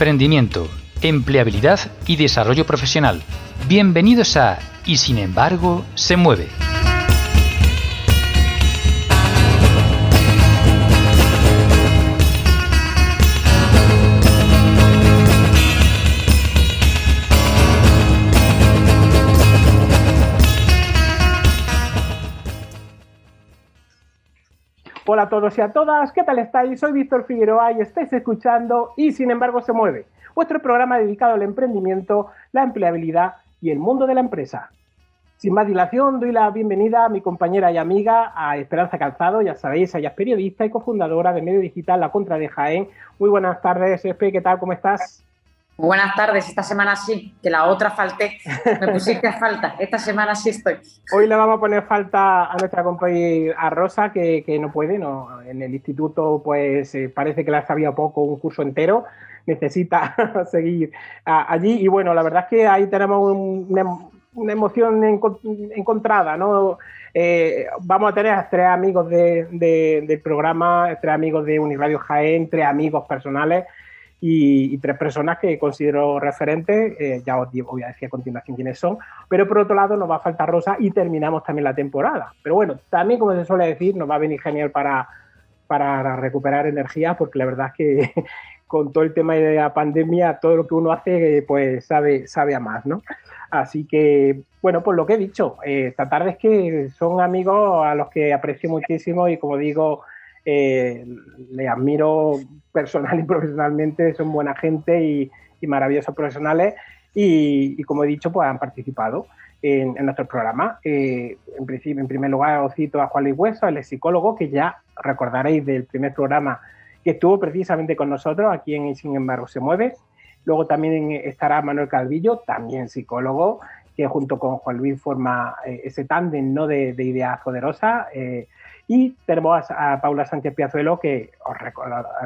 emprendimiento, empleabilidad y desarrollo profesional. Bienvenidos a Y sin embargo, se mueve. Hola a todos y a todas, ¿qué tal estáis? Soy Víctor Figueroa y estáis escuchando Y sin embargo se mueve, vuestro programa dedicado al emprendimiento, la empleabilidad y el mundo de la empresa. Sin más dilación, doy la bienvenida a mi compañera y amiga, a Esperanza Calzado. Ya sabéis, ella es periodista y cofundadora de medio digital La Contra de Jaén. Muy buenas tardes, Espe, ¿qué tal? ¿Cómo estás? Muy buenas tardes, esta semana sí, que la otra falté, me pusiste a falta, esta semana sí estoy. Hoy le vamos a poner falta a nuestra compañera a Rosa, que no puede, no, en el instituto pues parece que le ha sabido poco un curso entero, necesita seguir allí y bueno, la verdad es que ahí tenemos una emoción encontrada, ¿no? Vamos a tener a 3 amigos del programa, 3 amigos de Uniradio Jaén, 3 amigos personales, y 3 personas que considero referentes, ya os voy a decir a continuación quiénes son, pero por otro lado nos va a faltar Rosa y terminamos también la temporada. Pero bueno, también como se suele decir, nos va a venir genial para recuperar energía, porque la verdad es que con todo el tema de la pandemia, todo lo que uno hace pues sabe a más, ¿no? Así que, bueno, pues lo que he dicho, esta tarde es que son amigos a los que aprecio muchísimo y como digo, le admiro personal y profesionalmente, son buena gente y maravillosos profesionales y como he dicho, pues han participado en nuestro programa. En primer lugar os cito a Juan Luis Hueso, él es psicólogo, que ya recordaréis del primer programa que estuvo precisamente con nosotros aquí en Sin embargo se mueve. Luego también estará Manuel Calvillo, también psicólogo, que junto con Juan Luis forma ese tándem, ¿no?, de ideas poderosas. Y tenemos a Paula Sánchez Piazuelo, que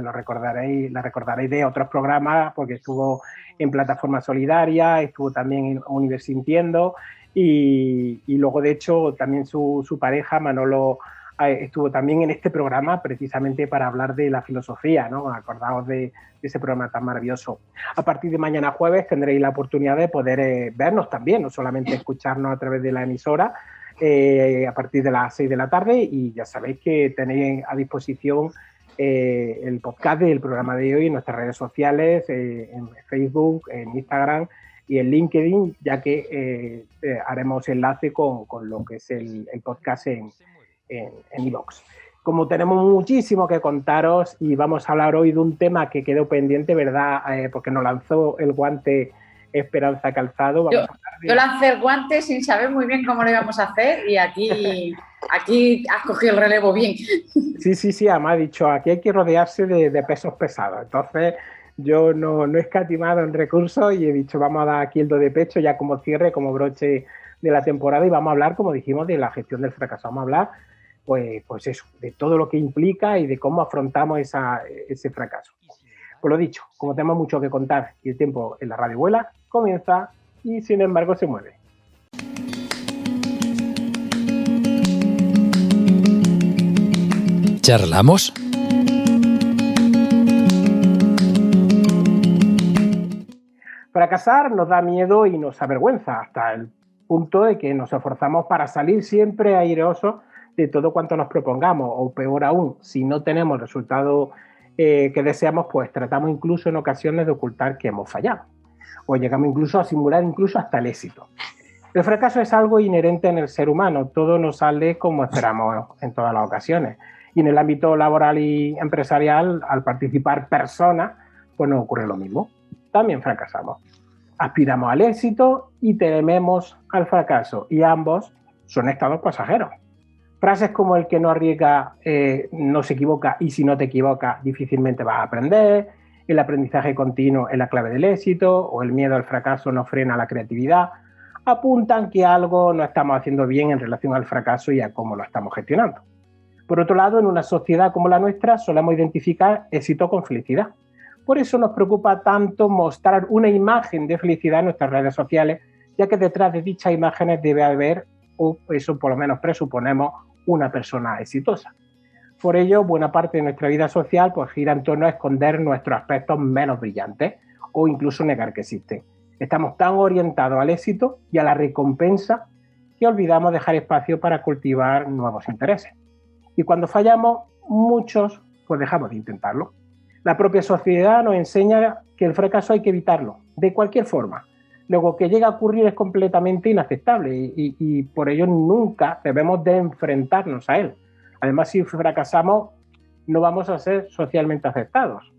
la recordaréis de otros programas, porque estuvo en Plataforma Solidaria, estuvo también en Universintiendo, y luego, de hecho, también su pareja, Manolo, estuvo también en este programa precisamente para hablar de la filosofía, ¿no? Acordaos de ese programa tan maravilloso. A partir de mañana jueves tendréis la oportunidad de poder vernos también, no solamente escucharnos a través de la emisora, a partir de las 6 de la tarde, y ya sabéis que tenéis a disposición el podcast del programa de hoy en nuestras redes sociales, en Facebook, en Instagram y en LinkedIn, ya que haremos enlace con lo que es el podcast en iVoox. Como tenemos muchísimo que contaros y vamos a hablar hoy de un tema que quedó pendiente, ¿verdad? Porque nos lanzó el guante Esperanza Calzado. Yo lancé el guante sin saber muy bien cómo lo íbamos a hacer y aquí has cogido el relevo bien. Sí, además ha dicho, aquí hay que rodearse de pesos pesados. Entonces yo no he escatimado en recursos y he dicho, vamos a dar aquí el do de pecho ya como cierre, como broche de la temporada, y vamos a hablar, como dijimos, de la gestión del fracaso. Vamos a hablar, pues eso, de todo lo que implica y de cómo afrontamos ese fracaso. Pues lo dicho, como tenemos mucho que contar y el tiempo en la radio vuela, comienza Y sin embargo se mueve. ¿Charlamos? Fracasar nos da miedo y nos avergüenza, hasta el punto de que nos esforzamos para salir siempre airosos de todo cuanto nos propongamos, o peor aún, si no tenemos el resultado que deseamos, pues tratamos incluso en ocasiones de ocultar que hemos fallado, o llegamos incluso a simular incluso hasta el éxito. El fracaso es algo inherente en el ser humano, todo no sale como esperamos en todas las ocasiones, y en el ámbito laboral y empresarial, al participar personas, pues nos ocurre lo mismo, también fracasamos. Aspiramos al éxito y tememos al fracaso, y ambos son estados pasajeros. Frases como el que no arriesga no se equivoca, y si no te equivocas difícilmente vas a aprender, el aprendizaje continuo es la clave del éxito, o el miedo al fracaso no frena la creatividad, apuntan que algo no estamos haciendo bien en relación al fracaso y a cómo lo estamos gestionando. Por otro lado, en una sociedad como la nuestra solemos identificar éxito con felicidad. Por eso nos preocupa tanto mostrar una imagen de felicidad en nuestras redes sociales, ya que detrás de dichas imágenes debe haber, o eso por lo menos presuponemos, una persona exitosa. Por ello, buena parte de nuestra vida social pues gira en torno a esconder nuestros aspectos menos brillantes o incluso negar que existen. Estamos tan orientados al éxito y a la recompensa que olvidamos dejar espacio para cultivar nuevos intereses. Y cuando fallamos, muchos pues dejamos de intentarlo. La propia sociedad nos enseña que el fracaso hay que evitarlo, de cualquier forma. Luego, que llegue a ocurrir es completamente inaceptable y por ello nunca debemos de enfrentarnos a él. Además, si fracasamos, no vamos a ser socialmente aceptados.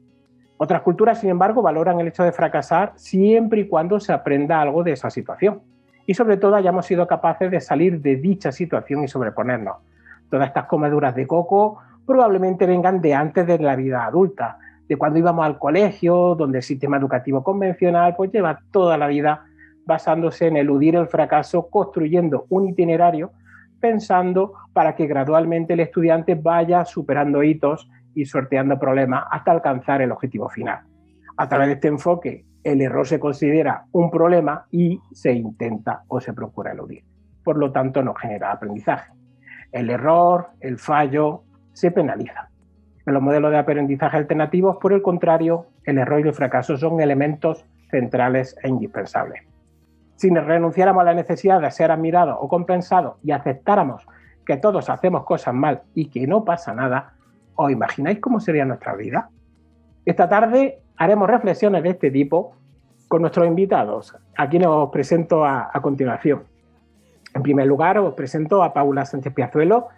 Otras culturas, sin embargo, valoran el hecho de fracasar siempre y cuando se aprenda algo de esa situación. Y sobre todo hayamos sido capaces de salir de dicha situación y sobreponernos. Todas estas comeduras de coco probablemente vengan de antes de la vida adulta, de cuando íbamos al colegio, donde el sistema educativo convencional pues lleva toda la vida basándose en eludir el fracaso, construyendo un itinerario, pensando para que gradualmente el estudiante vaya superando hitos y sorteando problemas hasta alcanzar el objetivo final. A través de este enfoque, el error se considera un problema y se intenta o se procura eludir. Por lo tanto, no genera aprendizaje. El error, el fallo, se penalizan. En los modelos de aprendizaje alternativos, por el contrario, el error y el fracaso son elementos centrales e indispensables. Si renunciáramos a la necesidad de ser admirados o compensados y aceptáramos que todos hacemos cosas mal y que no pasa nada, ¿os imagináis cómo sería nuestra vida? Esta tarde haremos reflexiones de este tipo con nuestros invitados, a quienes os presento a continuación. En primer lugar, os presento a Paula Sánchez Piazuelo,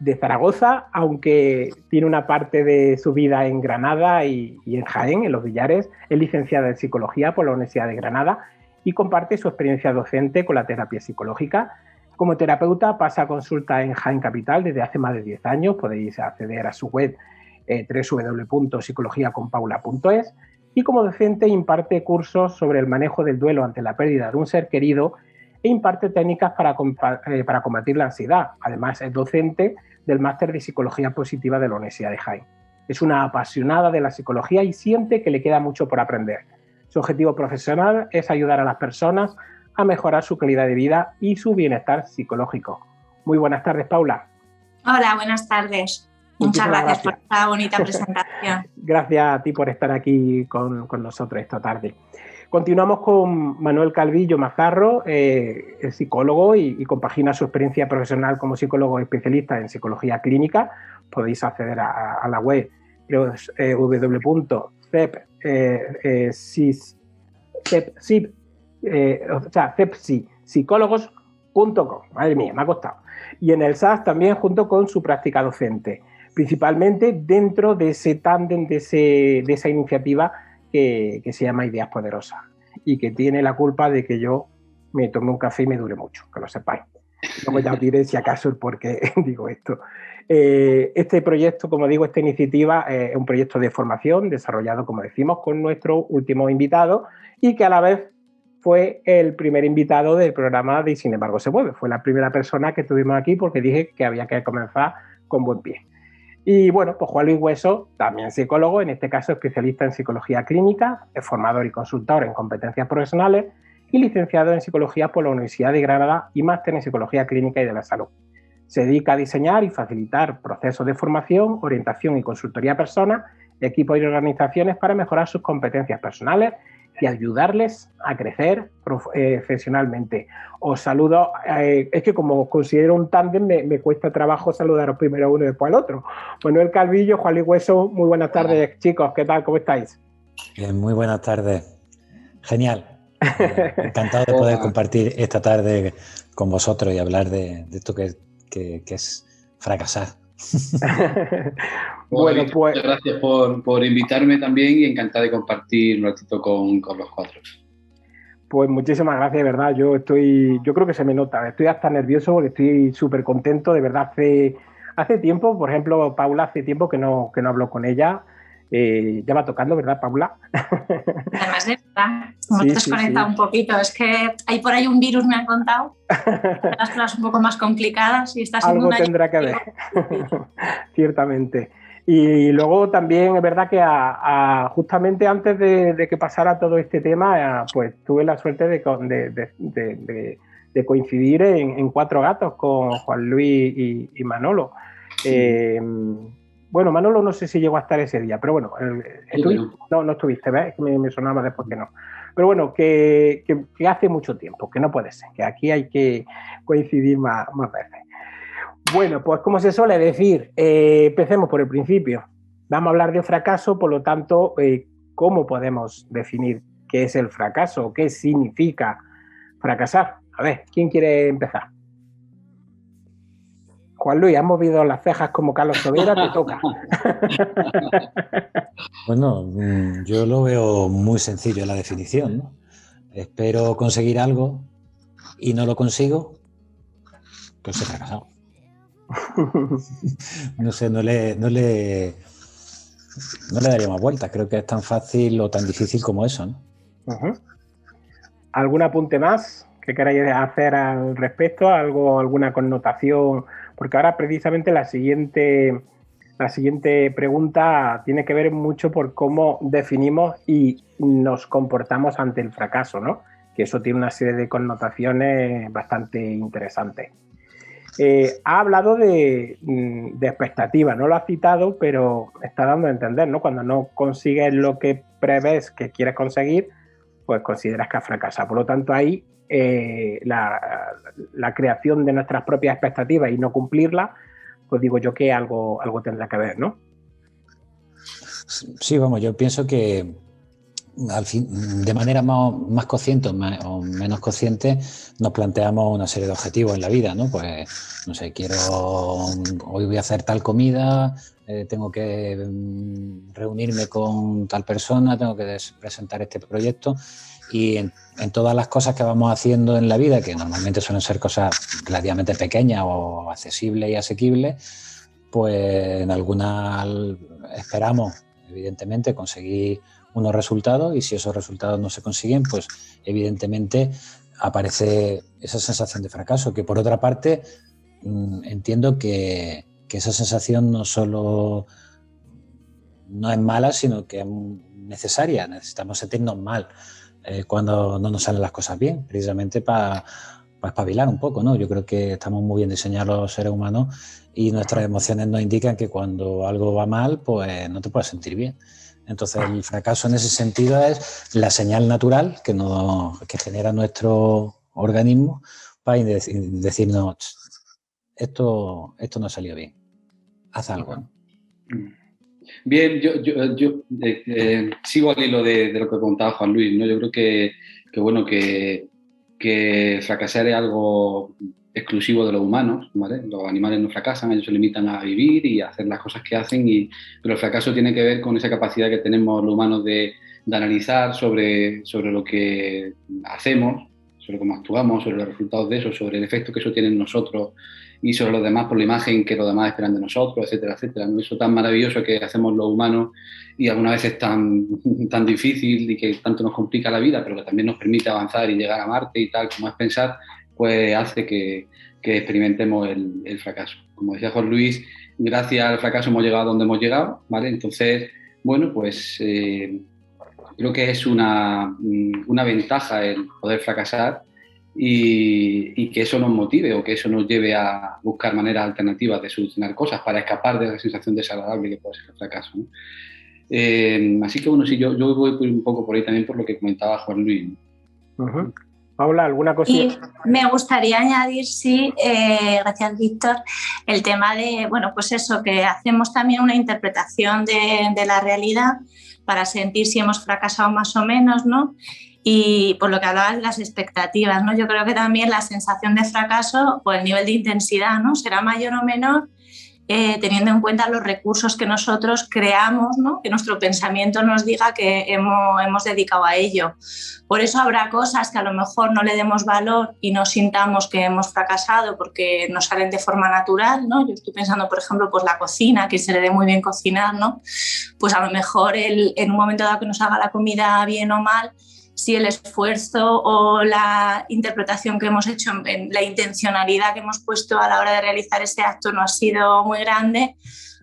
de Zaragoza, aunque tiene una parte de su vida en Granada y en Jaén, en Los Villares. Es licenciada en Psicología por la Universidad de Granada y comparte su experiencia docente con la terapia psicológica. Como terapeuta pasa consulta en Jaén Capital desde hace más de 10 años. Podéis acceder a su web www.psicologiaconpaula.es, y como docente imparte cursos sobre el manejo del duelo ante la pérdida de un ser querido e imparte técnicas para combatir la ansiedad. Además, es docente del Máster de Psicología Positiva de la Universidad de Jaén. Es una apasionada de la psicología y siente que le queda mucho por aprender. Su objetivo profesional es ayudar a las personas a mejorar su calidad de vida y su bienestar psicológico. Muy buenas tardes, Paula. Hola, buenas tardes. Muchas gracias por esta bonita presentación. Gracias a ti por estar aquí con nosotros esta tarde. Continuamos con Manuel Calvillo Mazarro, es psicólogo y compagina su experiencia profesional como psicólogo especialista en psicología clínica. Podéis acceder a la web cepsipsicólogos.com. Madre mía, me ha costado. Y en el SAS también, junto con su práctica docente, principalmente dentro de ese tándem, de esa iniciativa que se llama Ideas Poderosas y que tiene la culpa de que yo me tome un café y me dure mucho, que lo sepáis. Luego ya os diré si acaso el por qué digo esto. Este proyecto, como digo, esta iniciativa es un proyecto de formación desarrollado, como decimos, con nuestro último invitado y que a la vez fue el primer invitado del programa de Sin embargo se mueve. Fue la primera persona que tuvimos aquí porque dije que había que comenzar con buen pie. Y bueno, pues Juan Luis Hueso, también psicólogo, en este caso especialista en psicología clínica, es formador y consultor en competencias profesionales y licenciado en psicología por la Universidad de Granada y máster en psicología clínica y de la salud. Se dedica a diseñar y facilitar procesos de formación, orientación y consultoría a personas, equipos y organizaciones para mejorar sus competencias personales y ayudarles a crecer profesionalmente. Os saludo, es que como considero un tándem, me cuesta trabajo saludaros primero a uno y después al otro. Manuel Calvillo, Juan Luis Hueso, muy buenas tardes, chicos, ¿qué tal? ¿Cómo estáis? Muy buenas tardes. Genial. Encantado de poder compartir esta tarde con vosotros y hablar de esto que es fracasar. Bueno, pues muchas gracias por invitarme también y encantado de compartir un ratito con los cuatro. Pues muchísimas gracias, de verdad. Yo creo que se me nota. Estoy hasta nervioso porque estoy súper contento. De verdad, hace tiempo, por ejemplo, Paula, hace tiempo que no hablo con ella. Ya va tocando, ¿verdad, Paula? Además de verdad, hemos desconectado un poquito. Es que hay por ahí un virus, me han contado. Las cosas un poco más complicadas y está siendo algo tendrá que ver, ciertamente. Y luego también es verdad que justamente antes de que pasara todo este tema, pues tuve la suerte de coincidir en Cuatro Gatos con Juan Luis y Manolo. Bueno, Manolo no sé si llegó a estar ese día, pero bueno, no estuviste, ¿ves? Me sonaba después que no. Pero bueno, que hace mucho tiempo, que no puede ser, que aquí hay que coincidir más veces. Bueno, pues como se suele decir, empecemos por el principio. Vamos a hablar de fracaso, por lo tanto, ¿cómo podemos definir qué es el fracaso? ¿Qué significa fracasar? A ver, ¿quién quiere empezar? Juan Luis, has movido las cejas como Carlos Sobera, te toca. Bueno, yo lo veo muy sencillo la definición, ¿no? Espero conseguir algo y no lo consigo, pues he fracasado. No sé, no le daría más vueltas. Creo que es tan fácil o tan difícil como eso, ¿no? ¿Algún apunte más que queráis hacer al respecto? ¿Alguna connotación? Porque ahora precisamente la siguiente pregunta tiene que ver mucho por cómo definimos y nos comportamos ante el fracaso, ¿no? Que eso tiene una serie de connotaciones bastante interesantes. Ha hablado de expectativas, no lo ha citado, pero está dando a entender, ¿no? Cuando no consigues lo que prevés que quieres conseguir, pues consideras que has fracasado. Por lo tanto, ahí la creación de nuestras propias expectativas y no cumplirlas, pues digo yo que algo tendrá que ver, ¿no? Sí, vamos, yo pienso que al fin, de manera más consciente o menos consciente, nos planteamos una serie de objetivos en la vida, ¿no? Pues, no sé, hoy voy a hacer tal comida, tengo que reunirme con tal persona, tengo que presentar este proyecto. Y en todas las cosas que vamos haciendo en la vida, que normalmente suelen ser cosas relativamente pequeñas o accesibles y asequibles, pues en algunas esperamos, evidentemente, conseguir unos resultados, y si esos resultados no se consiguen, pues evidentemente aparece esa sensación de fracaso, que por otra parte entiendo que esa sensación no solo no es mala, sino que es necesaria. Necesitamos sentirnos mal cuando no nos salen las cosas bien, precisamente para espabilar un poco, ¿no? Yo creo que estamos muy bien diseñados los seres humanos y nuestras emociones nos indican que cuando algo va mal, pues no te puedes sentir bien. Entonces el fracaso en ese sentido es la señal natural que genera nuestro organismo para decirnos esto no ha salido bien, haz algo, ¿no? Bien, yo sigo al hilo de lo que contaba Juan Luis, ¿no? Yo creo que fracasar es algo exclusivo de los humanos, ¿vale? Los animales no fracasan, ellos se limitan a vivir y a hacer las cosas que hacen, pero el fracaso tiene que ver con esa capacidad que tenemos los humanos de analizar sobre lo que hacemos, sobre cómo actuamos, sobre los resultados de eso, sobre el efecto que eso tiene en nosotros y sobre los demás por la imagen que los demás esperan de nosotros, etcétera, etcétera. Eso tan maravilloso que hacemos los humanos y algunas veces tan difícil y que tanto nos complica la vida, pero que también nos permite avanzar y llegar a Marte y tal, como es pensar, pues hace que experimentemos el fracaso. Como decía Juan Luis, gracias al fracaso hemos llegado a donde hemos llegado, ¿vale? Entonces, bueno, pues creo que es una ventaja el poder fracasar y que eso nos motive o que eso nos lleve a buscar maneras alternativas de solucionar cosas para escapar de la sensación desagradable que puede ser el fracaso, ¿no? Así que bueno, sí, yo voy un poco por ahí también por lo que comentaba Juan Luis. Uh-huh. Paula, ¿alguna cosilla? Y me gustaría añadir, sí, gracias Víctor, el tema de, bueno, pues eso, que hacemos también una interpretación de la realidad para sentir si hemos fracasado más o menos, ¿no? Y por lo que hablabas de las expectativas, ¿no? Yo creo que también la sensación de fracaso, pues el nivel de intensidad, ¿no? Será mayor o menor teniendo en cuenta los recursos que nosotros creamos, ¿no? Que nuestro pensamiento nos diga que hemos dedicado a ello. Por eso habrá cosas que a lo mejor no le demos valor y no sintamos que hemos fracasado porque nos salen de forma natural, ¿no? Yo estoy pensando, por ejemplo, pues la cocina, que se le dé muy bien cocinar, ¿no? Pues a lo mejor en un momento dado que nos haga la comida bien o mal, si el esfuerzo o la interpretación que hemos hecho, la intencionalidad que hemos puesto a la hora de realizar ese acto no ha sido muy grande,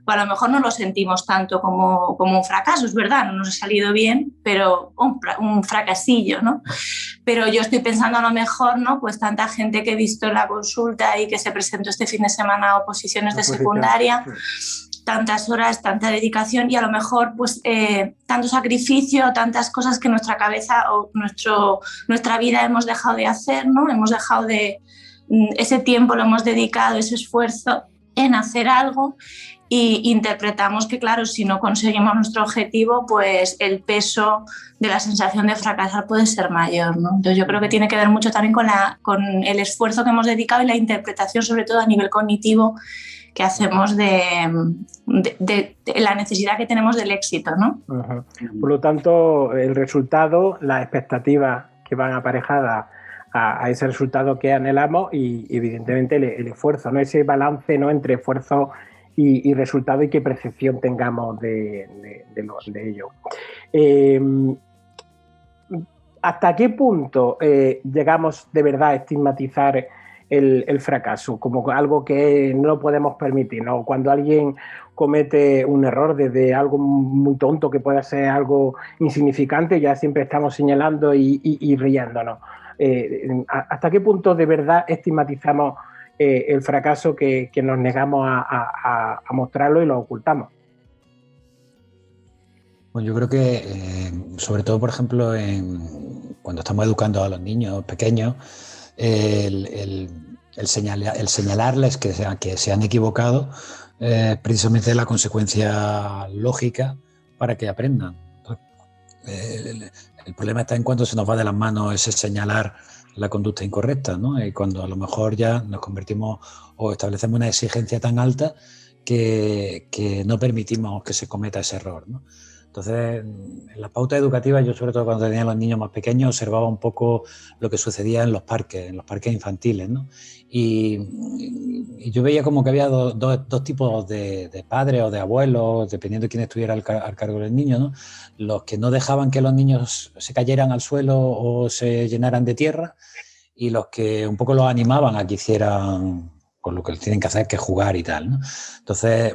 pues a lo mejor no lo sentimos tanto como un fracaso, es verdad, no nos ha salido bien, pero un fracasillo, ¿no? Pero yo estoy pensando a lo mejor, ¿no? Pues tanta gente que he visto en la consulta y que se presentó este fin de semana a oposiciones de secundaria, tantas horas, tanta dedicación y a lo mejor pues tanto sacrificio, tantas cosas que nuestra cabeza o nuestra vida hemos dejado de hacer, ¿no? Hemos dejado ese tiempo lo hemos dedicado, ese esfuerzo en hacer algo y interpretamos que, claro, si no conseguimos nuestro objetivo, pues el peso de la sensación de fracasar puede ser mayor, ¿no? Entonces yo creo que tiene que ver mucho también con el esfuerzo que hemos dedicado y la interpretación, sobre todo a nivel cognitivo, que hacemos de la necesidad que tenemos del éxito, ¿no? Uh-huh. Por lo tanto, el resultado, las expectativas que van aparejadas a ese resultado que anhelamos y evidentemente el esfuerzo, ¿no? Ese balance, ¿no?, entre esfuerzo y resultado y qué percepción tengamos de ello. ¿Hasta qué punto llegamos de verdad a estigmatizar el fracaso como algo que no podemos permitir, ¿no? Cuando alguien comete un error, desde algo muy tonto que pueda ser algo insignificante, ya siempre estamos señalando y riéndonos. ¿Hasta qué punto de verdad estigmatizamos el fracaso que nos negamos a mostrarlo y lo ocultamos? Bueno, yo creo que, sobre todo, por ejemplo, cuando estamos educando a los niños pequeños, el señalarles que se han equivocado es precisamente la consecuencia lógica para que aprendan. El problema está en cuando se nos va de las manos ese señalar la conducta incorrecta, ¿no? Y cuando a lo mejor ya nos convertimos o establecemos una exigencia tan alta que no permitimos que se cometa ese error, ¿no? Entonces, en la pauta educativa, yo sobre todo cuando tenía a los niños más pequeños observaba un poco lo que sucedía en los parques infantiles, ¿no? Y yo veía como que había dos tipos de padres o de abuelos, dependiendo de quién estuviera al cargo del niño, ¿no? Los que no dejaban que los niños se cayeran al suelo o se llenaran de tierra, y los que un poco los animaban a que hicieran con lo que tienen que hacer, que es jugar y tal, ¿no? Entonces,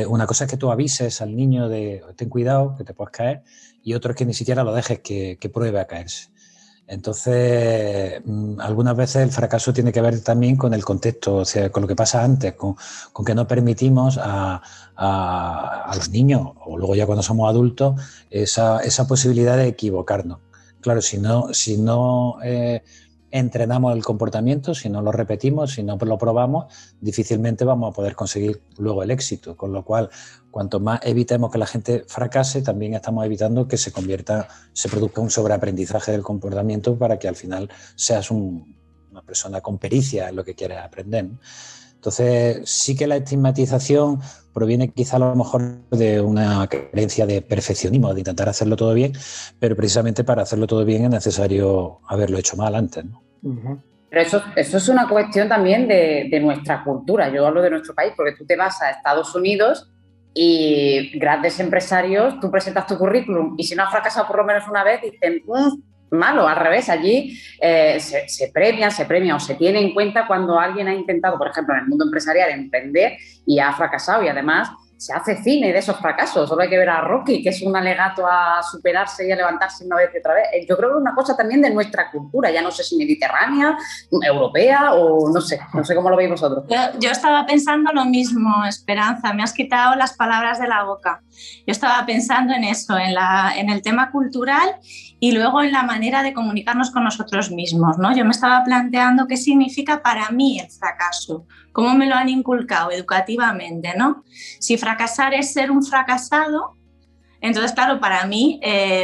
una cosa es que tú avises al niño de ten cuidado, que te puedes caer, y otro es que ni siquiera lo dejes que pruebe a caerse. Entonces, algunas veces el fracaso tiene que ver también con el contexto, o sea, con lo que pasa antes, con que no permitimos a los niños, o luego ya cuando somos adultos, esa posibilidad de equivocarnos. Claro, si no entrenamos el comportamiento, si no lo repetimos, si no lo probamos, difícilmente vamos a poder conseguir luego el éxito. Con lo cual, cuanto más evitemos que la gente fracase, también estamos evitando que se produzca un sobreaprendizaje del comportamiento para que al final seas una persona con pericia en lo que quieres aprender, ¿no? Entonces, sí que la estigmatización proviene quizá a lo mejor de una creencia de perfeccionismo, de intentar hacerlo todo bien, pero precisamente para hacerlo todo bien es necesario haberlo hecho mal antes, ¿no? Uh-huh. Pero eso es una cuestión también de nuestra cultura. Yo hablo de nuestro país porque tú te vas a Estados Unidos y grandes empresarios, tú presentas tu currículum y si no has fracasado por lo menos una vez, dicen malo, al revés, allí se premia o se tiene en cuenta cuando alguien ha intentado, por ejemplo, en el mundo empresarial, emprender y ha fracasado, y además se hace cine de esos fracasos. Solo hay que ver a Rocky, que es un alegato a superarse y a levantarse una vez y otra vez. Yo creo que es una cosa también de nuestra cultura, ya no sé si mediterránea, europea o no sé cómo lo veis vosotros. Yo estaba pensando lo mismo, Esperanza, me has quitado las palabras de la boca. Yo estaba pensando en eso, en el tema cultural y luego en la manera de comunicarnos con nosotros mismos, ¿no? Yo me estaba planteando qué significa para mí el fracaso, cómo me lo han inculcado educativamente, ¿no? Si fracasar es ser un fracasado, entonces, claro, para mí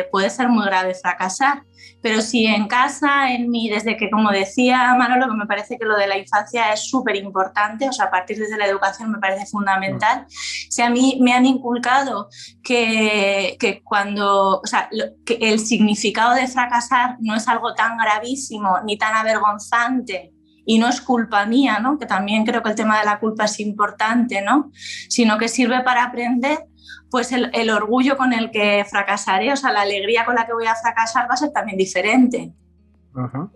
puede ser muy grave fracasar, pero si en casa, en mí, desde que, como decía Manolo, que me parece que lo de la infancia es súper importante, o sea, a partir desde la educación me parece fundamental, si a mí me han inculcado que cuando, o sea, que el significado de fracasar no es algo tan gravísimo ni tan avergonzante, y no es culpa mía, ¿no? Que también creo que el tema de la culpa es importante, ¿no? Sino que sirve para aprender, pues el orgullo con el que fracasaré, o sea, la alegría con la que voy a fracasar va a ser también diferente. Uh-huh.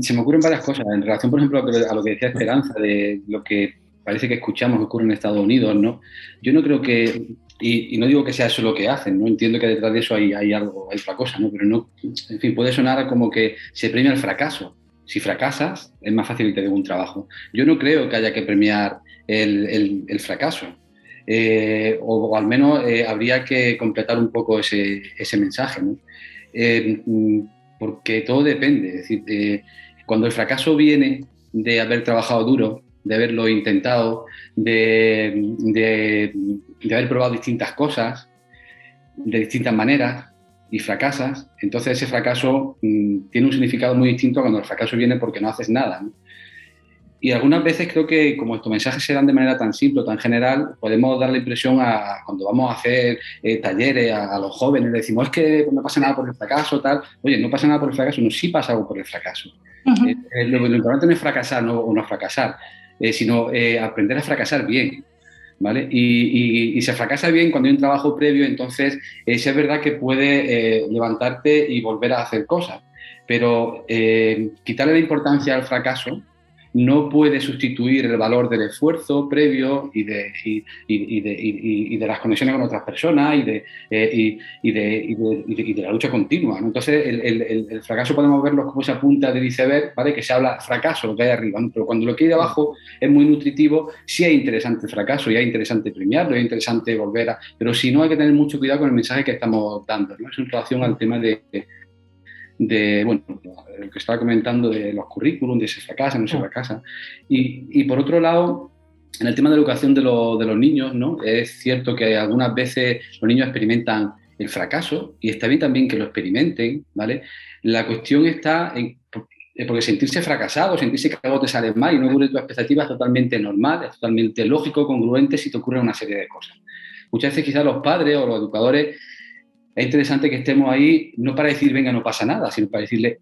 Se me ocurren varias cosas en relación, por ejemplo, a lo que decía Esperanza, de lo que parece que escuchamos que ocurre en Estados Unidos, ¿no? Yo no creo que, y no digo que sea eso lo que hacen, ¿no? Entiendo que detrás de eso hay algo, hay otra cosa, ¿no? Pero no, en fin, puede sonar como que se premia el fracaso. Si fracasas, es más fácil que te den un trabajo. Yo no creo que haya que premiar el fracaso. O al menos habría que completar un poco ese mensaje, ¿no? Porque todo depende. Es decir, cuando el fracaso viene de haber trabajado duro, de haberlo intentado, de haber probado distintas cosas de distintas maneras y fracasas, entonces ese fracaso tiene un significado muy distinto a cuando el fracaso viene porque no haces nada, ¿no? Y algunas veces creo que como estos mensajes se dan de manera tan simple o tan general, podemos dar la impresión cuando vamos a hacer talleres a los jóvenes, le decimos, es que no pasa nada por el fracaso, tal. Oye, no pasa nada por el fracaso, no, sí pasa algo por el fracaso. Uh-huh. Lo importante no es fracasar o no fracasar, sino aprender a fracasar bien, ¿vale? Y se fracasa bien cuando hay un trabajo previo, entonces sí es verdad que puede levantarte y volver a hacer cosas, pero quitarle la importancia al fracaso no puede sustituir el valor del esfuerzo previo y de las conexiones con otras personas y de la lucha continua, ¿no? Entonces, el fracaso podemos verlo como esa punta del iceberg, ¿vale? Que se habla fracaso, lo que hay arriba, ¿no? Pero cuando lo que hay de abajo es muy nutritivo, sí es interesante el fracaso y es interesante premiarlo, es interesante volver a... Pero si no, hay que tener mucho cuidado con el mensaje que estamos dando, ¿no? Es en relación al tema de bueno, lo que estaba comentando de los currículums, de se fracasa, no se fracasa. Y por otro lado, en el tema de la educación de los niños, ¿no? Es cierto que algunas veces los niños experimentan el fracaso y está bien también que lo experimenten, ¿vale? La cuestión está porque sentirse fracasado, sentirse que algo te sale mal y no cumple tus expectativas es totalmente normal, es totalmente lógico, congruente si te ocurre una serie de cosas. Muchas veces quizás los padres o los educadores es interesante que estemos ahí no para decir, venga, no pasa nada, sino para decirle,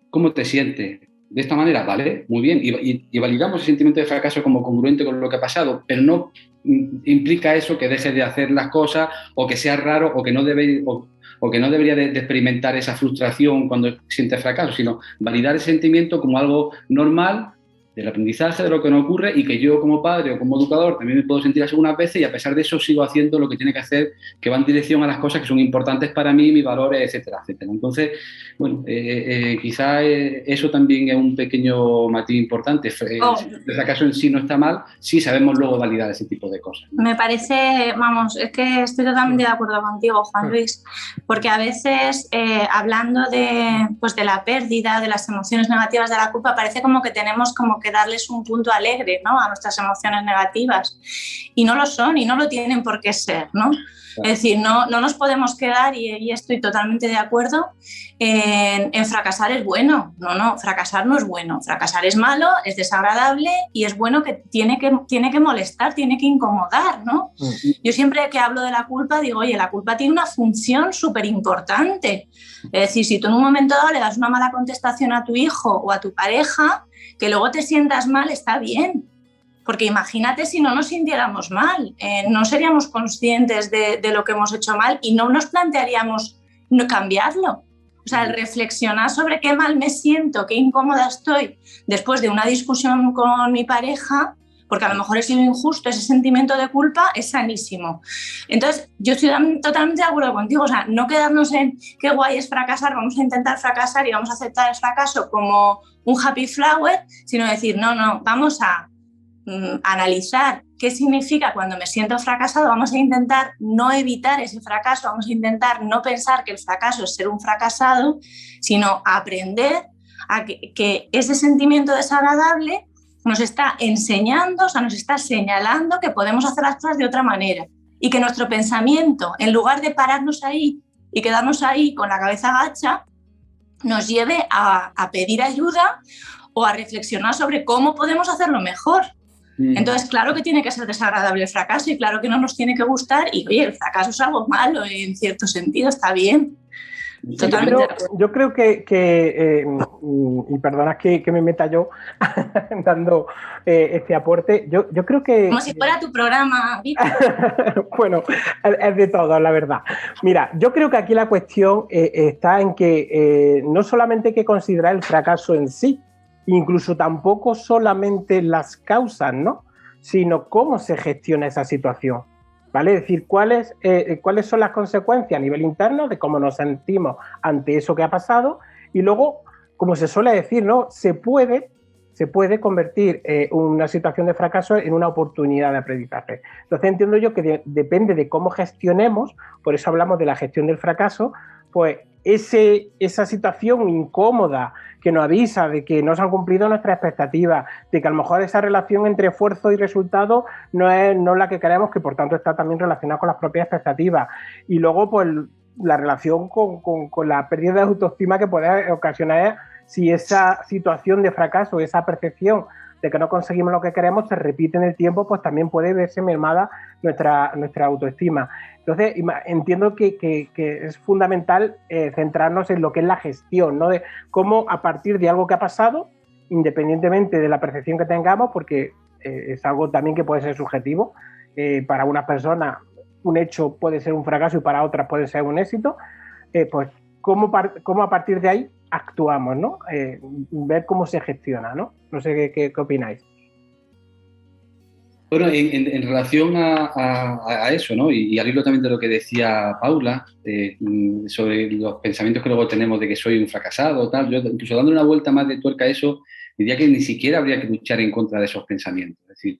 ¿cómo te sientes? De esta manera, ¿vale? Muy bien. Y validamos el sentimiento de fracaso como congruente con lo que ha pasado, pero no implica eso que dejes de hacer las cosas o que sea raro o que no debería de experimentar esa frustración cuando sientes fracaso, sino validar el sentimiento como algo normal del aprendizaje, de lo que nos ocurre y que yo como padre o como educador también me puedo sentir así algunas veces y a pesar de eso sigo haciendo lo que tiene que hacer, que va en dirección a las cosas que son importantes para mí, mis valores, etcétera, etcétera. Entonces, bueno, quizá eso también es un pequeño matiz importante. El fracaso en sí no está mal, sí sabemos luego validar ese tipo de cosas, ¿no? Me parece, vamos, es que estoy totalmente de acuerdo contigo, Juan Luis, porque a veces hablando de la pérdida, de las emociones negativas, de la culpa, parece como que tenemos como que darles un punto alegre, ¿no?, a nuestras emociones negativas, y no lo son y no lo tienen por qué ser, ¿no? Es decir, no nos podemos quedar, y estoy totalmente de acuerdo, en fracasar es bueno. No, fracasar no es bueno. Fracasar es malo, es desagradable y es bueno que tiene que molestar, tiene que incomodar, ¿no? Yo siempre que hablo de la culpa digo, oye, la culpa tiene una función súper importante. Es decir, si tú en un momento dado le das una mala contestación a tu hijo o a tu pareja, que luego te sientas mal, está bien. Porque imagínate si no nos sintiéramos mal, no seríamos conscientes de lo que hemos hecho mal y no nos plantearíamos no cambiarlo. O sea, el reflexionar sobre qué mal me siento, qué incómoda estoy después de una discusión con mi pareja, porque a lo mejor he sido injusto, ese sentimiento de culpa es sanísimo. Entonces, yo estoy totalmente de acuerdo contigo, o sea, no quedarnos en qué guay es fracasar, vamos a intentar fracasar y vamos a aceptar el fracaso como un happy flower, sino decir, no, vamos a analizar qué significa cuando me siento fracasado, vamos a intentar no evitar ese fracaso, vamos a intentar no pensar que el fracaso es ser un fracasado, sino aprender a que ese sentimiento desagradable nos está enseñando, o sea, nos está señalando que podemos hacer las cosas de otra manera y que nuestro pensamiento, en lugar de pararnos ahí y quedarnos ahí con la cabeza gacha, nos lleve a pedir ayuda o a reflexionar sobre cómo podemos hacerlo mejor. Entonces, claro que tiene que ser desagradable el fracaso y claro que no nos tiene que gustar y, oye, el fracaso es algo malo en cierto sentido, está bien. Totalmente. Yo creo que y perdona que me meta yo dando este aporte, yo creo que... Como si fuera tu programa, Bueno, es de todo, la verdad. Mira, yo creo que aquí la cuestión está en que no solamente hay que considerar el fracaso en sí, incluso tampoco solamente las causas, ¿no?, sino cómo se gestiona esa situación, ¿vale? Es decir, cuáles son las consecuencias a nivel interno de cómo nos sentimos ante eso que ha pasado y luego como se suele decir, ¿no? Se puede convertir una situación de fracaso en una oportunidad de aprendizaje. Entonces entiendo yo que depende de cómo gestionemos, por eso hablamos de la gestión del fracaso, pues esa situación incómoda que nos avisa de que no se han cumplido nuestras expectativas, de que a lo mejor esa relación entre esfuerzo y resultado no es la que queremos, que por tanto está también relacionada con las propias expectativas. Y luego, pues, la relación con la pérdida de autoestima que puede ocasionar si esa situación de fracaso, esa percepción de que no conseguimos lo que queremos se repite en el tiempo, pues también puede verse mermada nuestra autoestima. Entonces, entiendo que es fundamental centrarnos en lo que es la gestión, ¿no? De cómo a partir de algo que ha pasado, independientemente de la percepción que tengamos, porque es algo también que puede ser subjetivo, para unas personas un hecho puede ser un fracaso y para otras puede ser un éxito, pues cómo a partir de ahí actuamos, ¿no? Ver cómo se gestiona, ¿no? No sé qué opináis. Bueno, en relación a eso, ¿no? Y al hilo también de lo que decía Paula, sobre los pensamientos que luego tenemos de que soy un fracasado, tal, yo incluso dándole una vuelta más de tuerca a eso, diría que ni siquiera habría que luchar en contra de esos pensamientos. Es decir,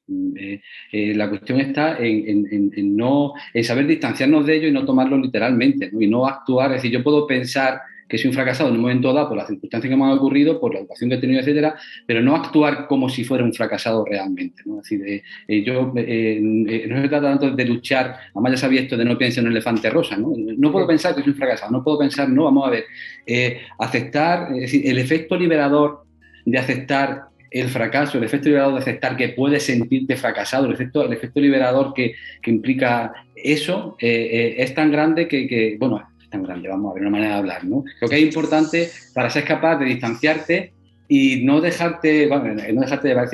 la cuestión está en saber distanciarnos de ellos y no tomarlos literalmente, ¿no? Y no actuar. Es decir, yo puedo pensar que soy un fracasado en un momento dado por las circunstancias que me han ocurrido, por la educación que he tenido, etcétera, pero no actuar como si fuera un fracasado realmente, ¿no? Es decir, no se trata tanto de luchar, además ya sabía esto de no pienses en un elefante rosa, ¿no? No puedo pensar que soy un fracasado, no puedo pensar, no, vamos a ver, aceptar, es decir, el efecto liberador de aceptar el fracaso, el efecto liberador de aceptar que puedes sentirte fracasado, el efecto liberador que implica eso, es tan grande que bueno, es tan grande, vamos a ver una manera de hablar, ¿no? Lo que es importante para ser capaz de distanciarte y no dejarte, bueno,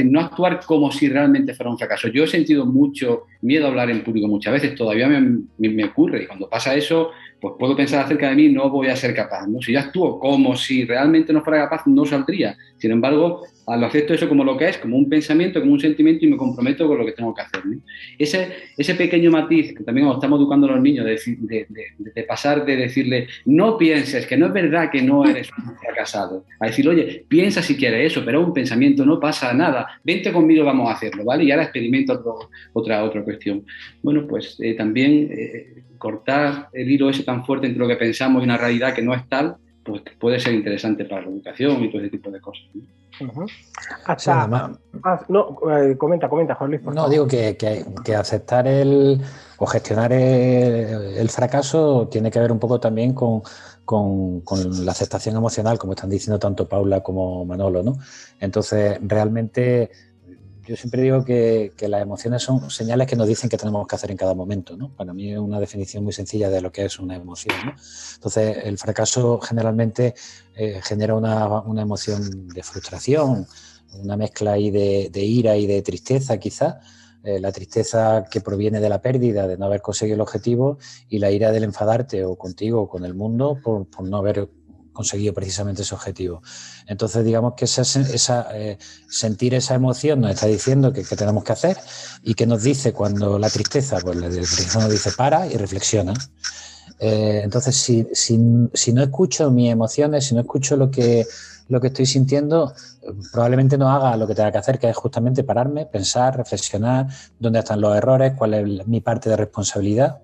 no actuar como si realmente fuera un fracaso. Yo he sentido mucho miedo a hablar en público muchas veces, todavía me ocurre, y cuando pasa eso, pues puedo pensar acerca de mí, no voy a ser capaz, ¿no? Si yo actúo como si realmente no fuera capaz, no saldría. Sin embargo, lo acepto eso como lo que es, como un pensamiento, como un sentimiento, y me comprometo con lo que tengo que hacer, ¿no? Ese pequeño matiz que también cuando estamos educando a los niños, de pasar de decirle, no pienses, que no es verdad que no eres un fracasado, a decir, oye, piensa si quieres eso, pero es un pensamiento, no pasa nada, vente conmigo, vamos a hacerlo, ¿vale? Y ahora experimento otra cuestión. Bueno, pues también cortar el hilo ese tan fuerte entre lo que pensamos y una realidad que no es tal, pues puede ser interesante para la educación y todo ese tipo de cosas, ¿no? Uh-huh. Comenta, Juan Luis. No, digo que aceptar o gestionar el fracaso tiene que ver un poco también con la aceptación emocional, como están diciendo tanto Paula como Manolo, ¿no? Entonces, realmente yo siempre digo que las emociones son señales que nos dicen qué tenemos que hacer en cada momento, ¿no? Para mí es una definición muy sencilla de lo que es una emoción, ¿no? Entonces, el fracaso generalmente genera una emoción de frustración, una mezcla ahí de ira y de tristeza, quizás. La tristeza que proviene de la pérdida, de no haber conseguido el objetivo, y la ira del enfadarte o contigo o con el mundo por no haber conseguido precisamente ese objetivo. Entonces, digamos que sentir esa emoción nos está diciendo que tenemos que hacer, y que nos dice cuando la tristeza, pues la tristeza nos dice para y reflexiona. Entonces, si no escucho mis emociones, si no escucho lo que estoy sintiendo, probablemente no haga lo que tenga que hacer, que es justamente pararme, pensar, reflexionar dónde están los errores, cuál es mi parte de responsabilidad,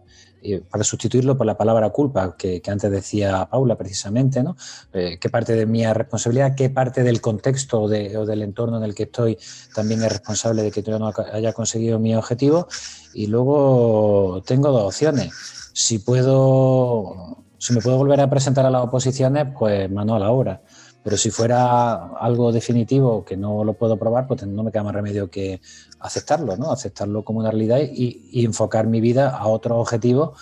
para sustituirlo por la palabra culpa que antes decía Paula precisamente, ¿no? ¿Qué parte de mi responsabilidad, qué parte del contexto o del entorno en el que estoy también es responsable de que yo no haya conseguido mi objetivo? Y luego tengo dos opciones. Si me puedo volver a presentar a las oposiciones, pues mano a la obra. Pero si fuera algo definitivo que no lo puedo probar, pues no me queda más remedio que aceptarlo, ¿no? Aceptarlo como una realidad y enfocar mi vida a otros objetivos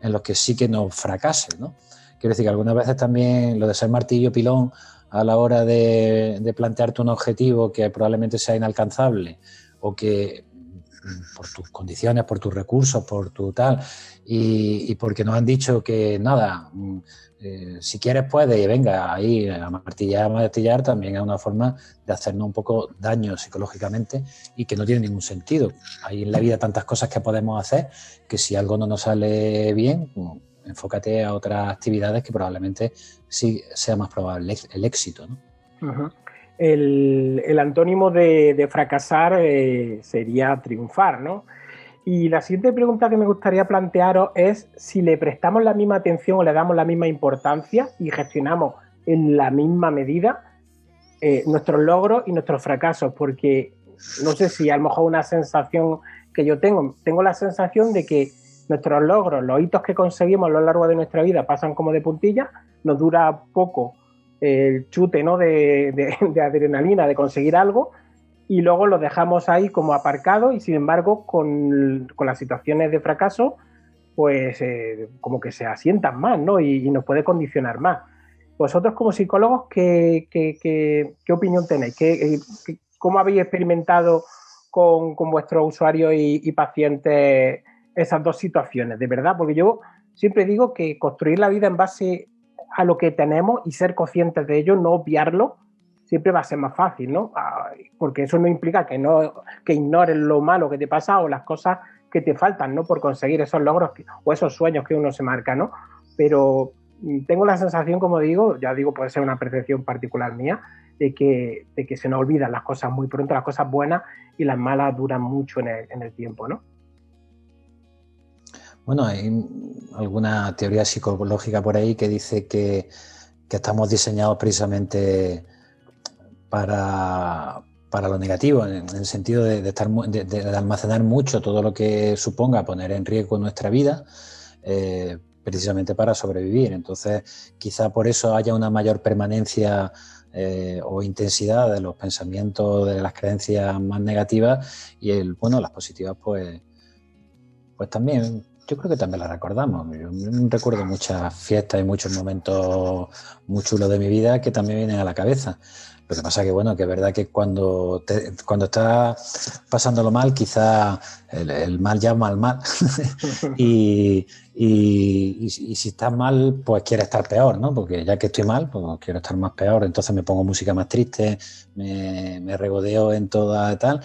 en los que sí que no fracase, ¿no? Quiero decir que algunas veces también lo de ser martillo pilón a la hora de plantearte un objetivo que probablemente sea inalcanzable, o que por tus condiciones, por tus recursos, por tu tal, y porque nos han dicho que nada, si quieres puedes, y venga, ahí a martillar, también es una forma de hacernos un poco daño psicológicamente, y que no tiene ningún sentido. Hay en la vida tantas cosas que podemos hacer, que si algo no nos sale bien, enfócate a otras actividades que probablemente sí sea más probable el éxito, ¿no? Uh-huh. El antónimo de fracasar sería triunfar, ¿no? Y la siguiente pregunta que me gustaría plantearos es si le prestamos la misma atención o le damos la misma importancia y gestionamos en la misma medida nuestros logros y nuestros fracasos, porque no sé si a lo mejor una sensación que yo tengo la sensación de que nuestros logros, los hitos que conseguimos a lo largo de nuestra vida pasan como de puntilla, nos dura poco el chute, ¿no?, de adrenalina, de conseguir algo, y luego lo dejamos ahí como aparcado, y sin embargo con las situaciones de fracaso pues como que se asientan más, ¿no?, y nos puede condicionar más. Vosotros como psicólogos, ¿qué opinión tenéis? ¿Cómo habéis experimentado con vuestros usuarios y pacientes esas dos situaciones? De verdad, porque yo siempre digo que construir la vida en base a lo que tenemos y ser conscientes de ello, no obviarlo, siempre va a ser más fácil, ¿no? Porque eso no implica que ignores lo malo que te pasa o las cosas que te faltan, ¿no?, por conseguir esos logros o esos sueños que uno se marca, ¿no? Pero tengo la sensación, como digo, ya digo, puede ser una percepción particular mía, de que se nos olvidan las cosas muy pronto, las cosas buenas, y las malas duran mucho en el tiempo, ¿no? Bueno, hay alguna teoría psicológica por ahí que dice que estamos diseñados precisamente para lo negativo, en el sentido de almacenar mucho todo lo que suponga poner en riesgo nuestra vida, precisamente para sobrevivir. Entonces, quizá por eso haya una mayor permanencia o intensidad de los pensamientos, de las creencias más negativas, y las positivas pues también. Yo creo que también las recordamos. Yo recuerdo muchas fiestas y muchos momentos muy chulos de mi vida que también vienen a la cabeza. Lo que pasa que es verdad que cuando estás pasándolo mal, quizá el mal llama al mal. y si estás mal, pues quieres estar peor, ¿no? Porque ya que estoy mal, pues quiero estar más peor. Entonces me pongo música más triste, me regodeo en toda tal.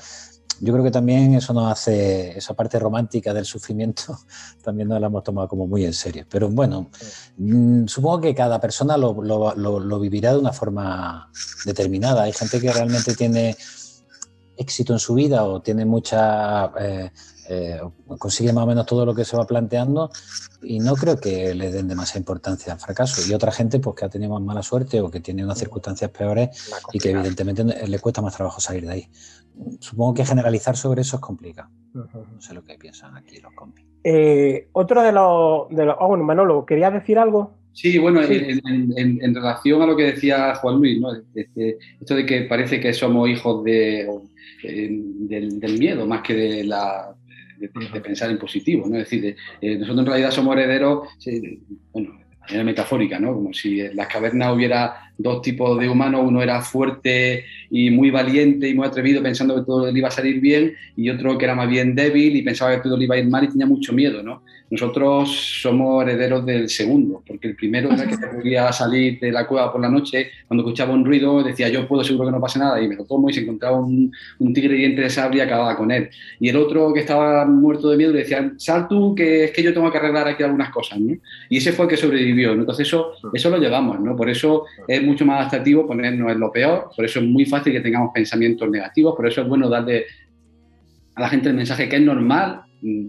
Yo creo que también eso nos hace, esa parte romántica del sufrimiento, también nos la hemos tomado como muy en serio. Pero bueno, supongo que cada persona lo vivirá de una forma determinada. Hay gente que realmente tiene éxito en su vida o tiene consigue más o menos todo lo que se va planteando, y no creo que le den demasiada importancia al fracaso. Y otra gente pues que ha tenido más mala suerte o que tiene unas circunstancias peores y que evidentemente le cuesta más trabajo salir de ahí. Supongo que generalizar sobre eso es complicado. No sé lo que piensan aquí los compis. Otro de los bueno, Manolo, ¿querías decir algo? Sí, bueno, sí. En relación a lo que decía Juan Luis, ¿no? Esto de que parece que somos hijos del miedo más que de pensar en positivo, ¿no? Es decir, nosotros en realidad somos herederos, bueno, de manera metafórica, ¿no? Como si en las cavernas hubiera dos tipos de humanos, uno era fuerte y muy valiente y muy atrevido pensando que todo le iba a salir bien, y otro que era más bien débil y pensaba que todo le iba a ir mal y tenía mucho miedo, ¿no? Nosotros somos herederos del segundo, porque el primero era que podía salir de la cueva por la noche, cuando escuchaba un ruido decía yo puedo, seguro que no pasa nada, y me lo tomo, y se encontraba un tigre diente de sable y acababa con él. Y el otro, que estaba muerto de miedo, le decía sal tú, que es que yo tengo que arreglar aquí algunas cosas, ¿no? Y ese fue el que sobrevivió, ¿no? Entonces eso lo llevamos, ¿no? Por eso es mucho más atractivo ponernos en lo peor, por eso es muy fácil que tengamos pensamientos negativos, por eso es bueno darle a la gente el mensaje que es normal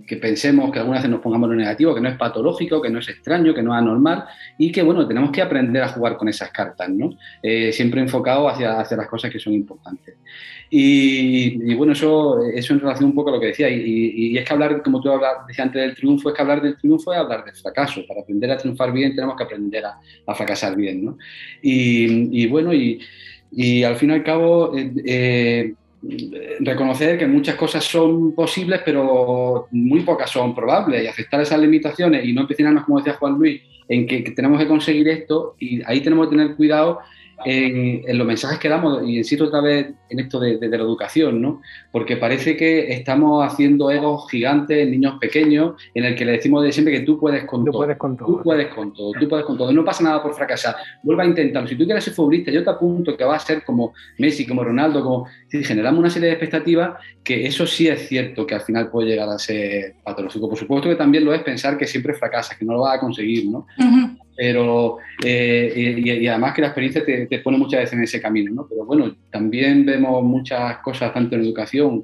que pensemos, que algunas veces nos pongamos lo negativo, que no es patológico, que no es extraño, que no es anormal, y que, bueno, tenemos que aprender a jugar con esas cartas, ¿no? Siempre enfocado hacia las cosas que son importantes. Y bueno, eso en relación un poco a lo que decía, y es que hablar, como tú decías antes del triunfo, es que hablar del triunfo es hablar del fracaso. Para aprender a triunfar bien tenemos que aprender a fracasar bien, ¿no? Y bueno, y al fin y al cabo reconocer que muchas cosas son posibles, pero muy pocas son probables, y aceptar esas limitaciones y no empecinarnos, como decía Juan Luis, en que tenemos que conseguir esto, y ahí tenemos que tener cuidado en los mensajes que damos, y insisto otra vez en esto de la educación, ¿no? Porque parece que estamos haciendo egos gigantes en niños pequeños, en el que le decimos de siempre que tú puedes con todo. Tú puedes con todo, no pasa nada por fracasar, vuelve a intentarlo. Si tú quieres ser futbolista, yo te apunto que vas a ser como Messi, como Ronaldo, si generamos una serie de expectativas, que eso sí es cierto que al final puede llegar a ser patológico. Por supuesto que también lo es pensar que siempre fracasas, que no lo vas a conseguir, ¿no? Uh-huh. Pero, y además que la experiencia te pone muchas veces en ese camino, ¿no? Pero bueno, también vemos muchas cosas, tanto en educación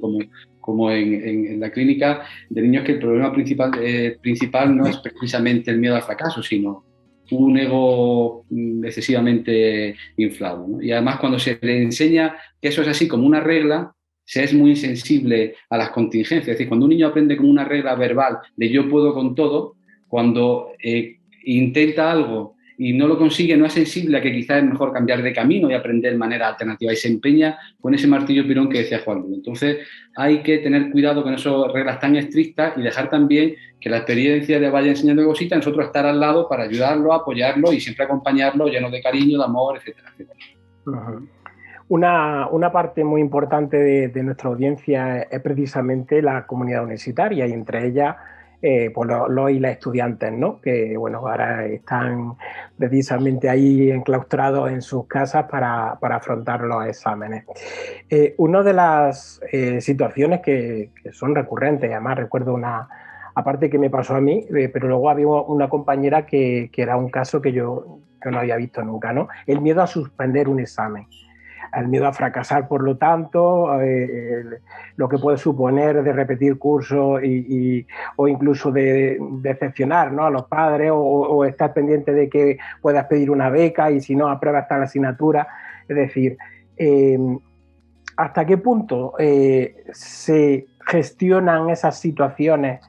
como en la clínica, de niños que el problema principal no es precisamente el miedo al fracaso, sino un ego excesivamente inflado, ¿no? Y además, cuando se le enseña que eso es así como una regla, se es muy insensible a las contingencias. Es decir, cuando un niño aprende como una regla verbal de yo puedo con todo, cuando intenta algo y no lo consigue, no es sensible a que quizás es mejor cambiar de camino y aprender de manera alternativa, y se empeña con ese martillo pirón que decía Juan Luis. Entonces hay que tener cuidado con esas reglas tan estrictas y dejar también que la experiencia le vaya enseñando cositas, nosotros estar al lado para ayudarlo, apoyarlo y siempre acompañarlo lleno de cariño, de amor, etcétera, etcétera. Uh-huh. Una parte muy importante de nuestra audiencia es precisamente la comunidad universitaria, y entre ellas pues los y las estudiantes, ¿no? Que bueno, ahora están precisamente ahí enclaustrados en sus casas para afrontar los exámenes. Una de las situaciones que son recurrentes, además recuerdo una, aparte que me pasó a mí, pero luego había una compañera que era un caso que yo no había visto nunca, ¿no? El miedo a suspender un examen. El miedo a fracasar, por lo tanto, lo que puede suponer de repetir cursos o incluso de decepcionar, ¿no?, a los padres, o estar pendiente de que puedas pedir una beca y si no apruebas tal asignatura. Es decir, ¿hasta qué punto se gestionan esas situaciones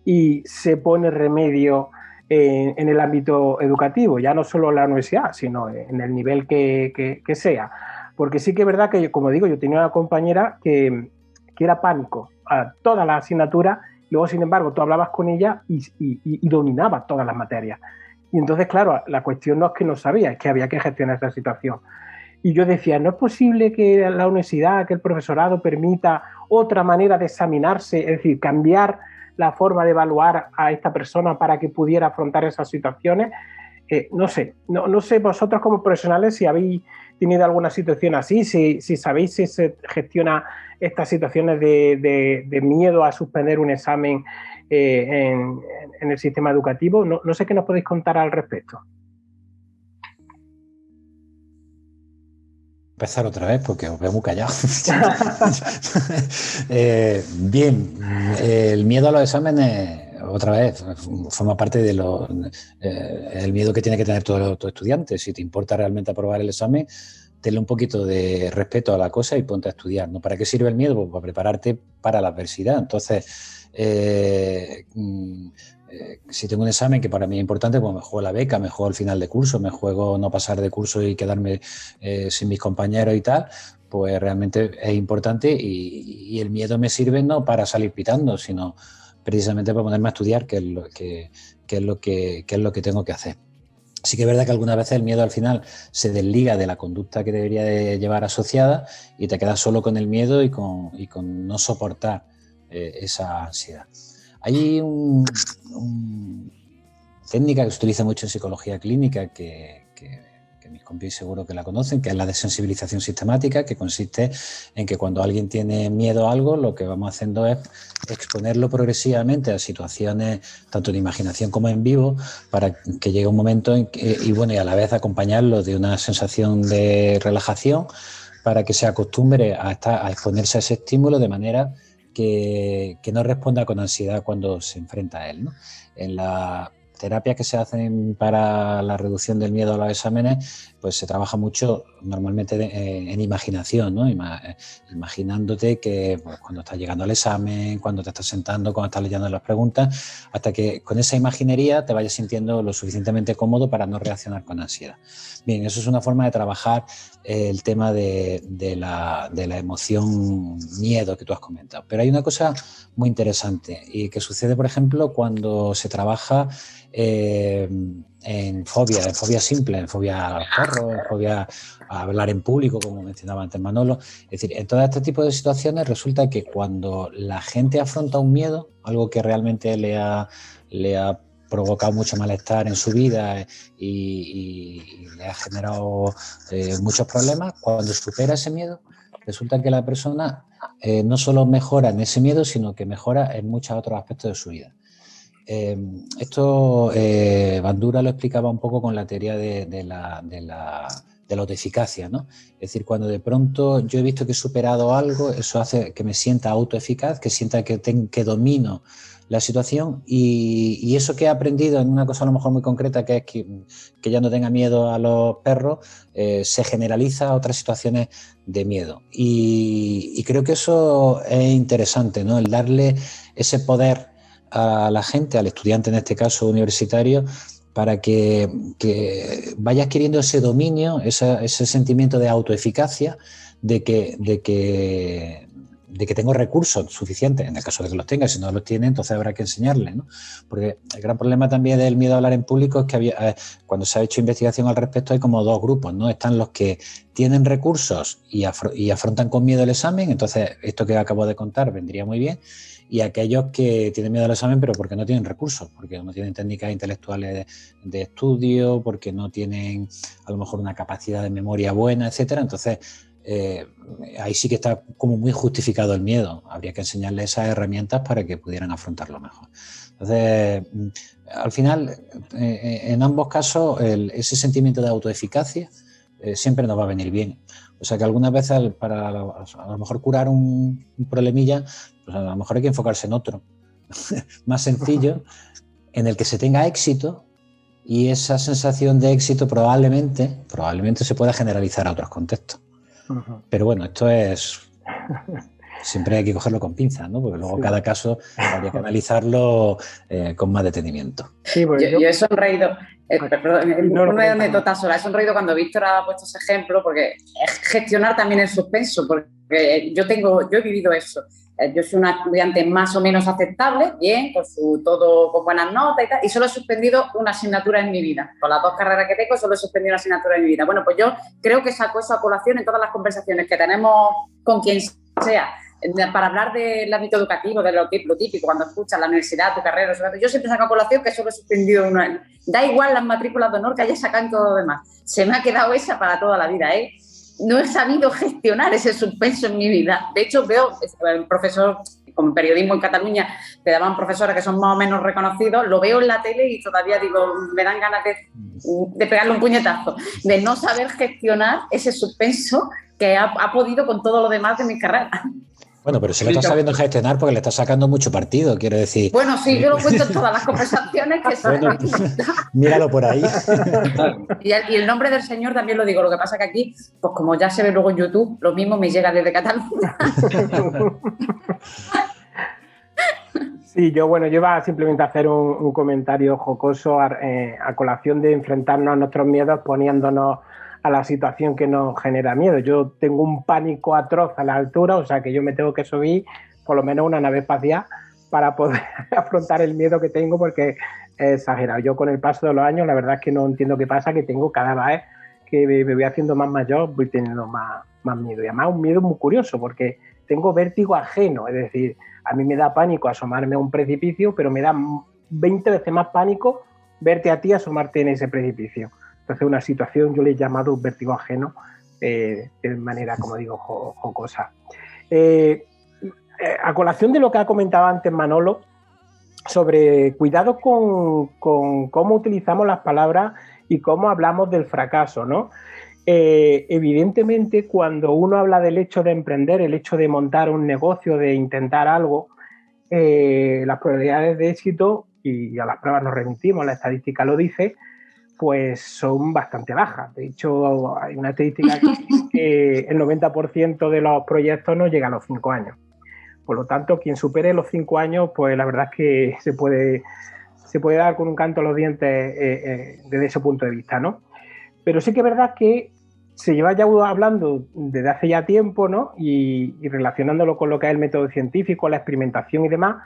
y se pone remedio en el ámbito educativo? Ya no solo en la universidad, sino en el nivel que sea. Porque sí que es verdad que, como digo, yo tenía una compañera que era pánico a todas las asignaturas, luego, sin embargo, tú hablabas con ella y dominaba todas las materias. Y entonces, claro, la cuestión no es que no sabía, es que había que gestionar esa situación. Y yo decía, ¿no es posible que la universidad, que el profesorado permita otra manera de examinarse, es decir, cambiar la forma de evaluar a esta persona para que pudiera afrontar esas situaciones? No sé vosotros como profesionales si habéis tenido alguna situación así, si sabéis si se gestiona estas situaciones de miedo a suspender un examen en el sistema educativo. No sé qué nos podéis contar al respecto. Empezar otra vez porque os veo muy callados. Bien, el miedo a los exámenes, otra vez, forma parte de el miedo que tiene que tener todo estudiante. Si te importa realmente aprobar el examen, tenle un poquito de respeto a la cosa y ponte a estudiar, ¿no? ¿Para qué sirve el miedo? Pues para prepararte para la adversidad. Entonces, si tengo un examen que para mí es importante, pues me juego la beca, me juego el final de curso, me juego no pasar de curso y quedarme sin mis compañeros y tal, pues realmente es importante, y el miedo me sirve no para salir pitando, sino precisamente para ponerme a estudiar, que es lo que tengo que hacer. Sí que es verdad que algunas veces el miedo al final se desliga de la conducta que debería de llevar asociada y te quedas solo con el miedo y con no soportar esa ansiedad. Hay una técnica que se utiliza mucho en psicología clínica que mis compis seguro que la conocen, que es la desensibilización sistemática, que consiste en que cuando alguien tiene miedo a algo, lo que vamos haciendo es exponerlo progresivamente a situaciones tanto de imaginación como en vivo, para que llegue un momento en que, y a la vez acompañarlo de una sensación de relajación para que se acostumbre a exponerse a ese estímulo de manera que no responda con ansiedad cuando se enfrenta a él, ¿no? En la terapias que se hacen para la reducción del miedo a los exámenes, pues se trabaja mucho normalmente en imaginación, ¿no? Imaginándote que pues, cuando estás llegando al examen, cuando te estás sentando, cuando estás leyendo las preguntas, hasta que con esa imaginería te vayas sintiendo lo suficientemente cómodo para no reaccionar con ansiedad. Bien, eso es una forma de trabajar el tema de la emoción miedo que tú has comentado. Pero hay una cosa muy interesante y que sucede, por ejemplo, cuando se trabaja en fobia simple, en fobia al perro, en fobia a hablar en público, como mencionaba antes Manolo. Es decir, en todo este tipo de situaciones resulta que cuando la gente afronta un miedo, algo que realmente le ha provocado mucho malestar en su vida y le ha generado muchos problemas, cuando supera ese miedo, resulta que la persona no solo mejora en ese miedo, sino que mejora en muchos otros aspectos de su vida. Esto Bandura lo explicaba un poco con la teoría de la autoeficacia, ¿no? Es decir, cuando de pronto yo he visto que he superado algo, eso hace que me sienta autoeficaz, que sienta que domino la situación y eso que he aprendido en una cosa a lo mejor muy concreta, que es que ya no tenga miedo a los perros, se generaliza a otras situaciones de miedo. Y creo que eso es interesante, ¿no? El darle ese poder a la gente, al estudiante en este caso universitario, para que vaya adquiriendo ese dominio, ese sentimiento de autoeficacia, de que tengo recursos suficientes, en el caso de que los tenga. Si no los tiene, entonces habrá que enseñarle, ¿no? Porque el gran problema también del miedo a hablar en público es que cuando se ha hecho investigación al respecto hay como dos grupos, ¿no? Están los que tienen recursos y afrontan con miedo el examen, entonces esto que acabo de contar vendría muy bien, y aquellos que tienen miedo al examen pero porque no tienen recursos, porque no tienen técnicas intelectuales de estudio, porque no tienen a lo mejor una capacidad de memoria buena, etcétera. Entonces ahí sí que está como muy justificado el miedo. Habría que enseñarles esas herramientas para que pudieran afrontarlo mejor. Entonces, al final, en ambos casos, ese sentimiento de autoeficacia siempre nos va a venir bien. O sea que algunas veces para a lo mejor curar un problemilla, pues a lo mejor hay que enfocarse en otro, más sencillo, en el que se tenga éxito, y esa sensación de éxito probablemente se pueda generalizar a otros contextos. Pero bueno, esto es... Siempre hay que cogerlo con pinzas, ¿no? Porque luego cada caso habría que analizarlo con más detenimiento. Sí, pues yo he sonreído, una anécdota sola, he sonreído cuando Víctor ha puesto ese ejemplo, porque es gestionar también el suspenso, porque yo he vivido eso. Yo soy una estudiante más o menos aceptable, bien, todo con buenas notas y tal, y solo he suspendido una asignatura en mi vida. Con las 2 carreras que tengo, solo he suspendido una asignatura en mi vida. Bueno, pues yo creo que saco eso a colación en todas las conversaciones que tenemos con quien sea, para hablar del ámbito educativo, de lo típico, cuando escuchas la universidad, tu carrera, yo siempre saco a colación que solo he suspendido un año. Da igual las matrículas de honor que haya sacado en todo lo demás. Se me ha quedado esa para toda la vida, ¿eh? No he sabido gestionar ese suspenso en mi vida. De hecho, veo el profesor, con periodismo en Cataluña, te daban profesores que son más o menos reconocidos, lo veo en la tele y todavía digo, me dan ganas de pegarle un puñetazo, de no saber gestionar ese suspenso que ha podido con todo lo demás de mi carrera. Bueno, pero si lo estás sabiendo gestionar porque le estás sacando mucho partido, quiero decir. Bueno, sí, yo lo cuento en todas las conversaciones que son. Bueno, míralo por ahí. Y el nombre del señor también lo digo. Lo que pasa que aquí, pues como ya se ve luego en YouTube, lo mismo me llega desde Cataluña. Sí, yo iba simplemente a hacer un comentario jocoso a colación de enfrentarnos a nuestros miedos poniéndonos a la situación que nos genera miedo. Yo tengo un pánico atroz a la altura, o sea que yo me tengo que subir por lo menos una nave espacial para poder afrontar el miedo que tengo, porque es exagerado. Yo con el paso de los años, la verdad es que no entiendo qué pasa, que tengo cada vez que me voy haciendo más mayor, voy teniendo más miedo. Y además un miedo muy curioso, porque tengo vértigo ajeno, es decir, a mí me da pánico asomarme a un precipicio, pero me da 20 veces más pánico verte a ti asomarte en ese precipicio. Entonces, una situación yo le he llamado vértigo ajeno, de manera, como digo, jocosa. A colación de lo que ha comentado antes Manolo, sobre cuidado con cómo utilizamos las palabras y cómo hablamos del fracaso, ¿no? Evidentemente, cuando uno habla del hecho de emprender, el hecho de montar un negocio, de intentar algo, las probabilidades de éxito, y a las pruebas nos remitimos, la estadística lo dice, pues son bastante bajas. De hecho, hay una estadística que el 90% de los proyectos no llega a los 5 años. Por lo tanto, quien supere los 5 años, pues la verdad es que se puede dar con un canto a los dientes desde ese punto de vista, ¿no? Pero sí que es verdad que se lleva ya hablando desde hace ya tiempo, ¿no? Y relacionándolo con lo que es el método científico, la experimentación y demás,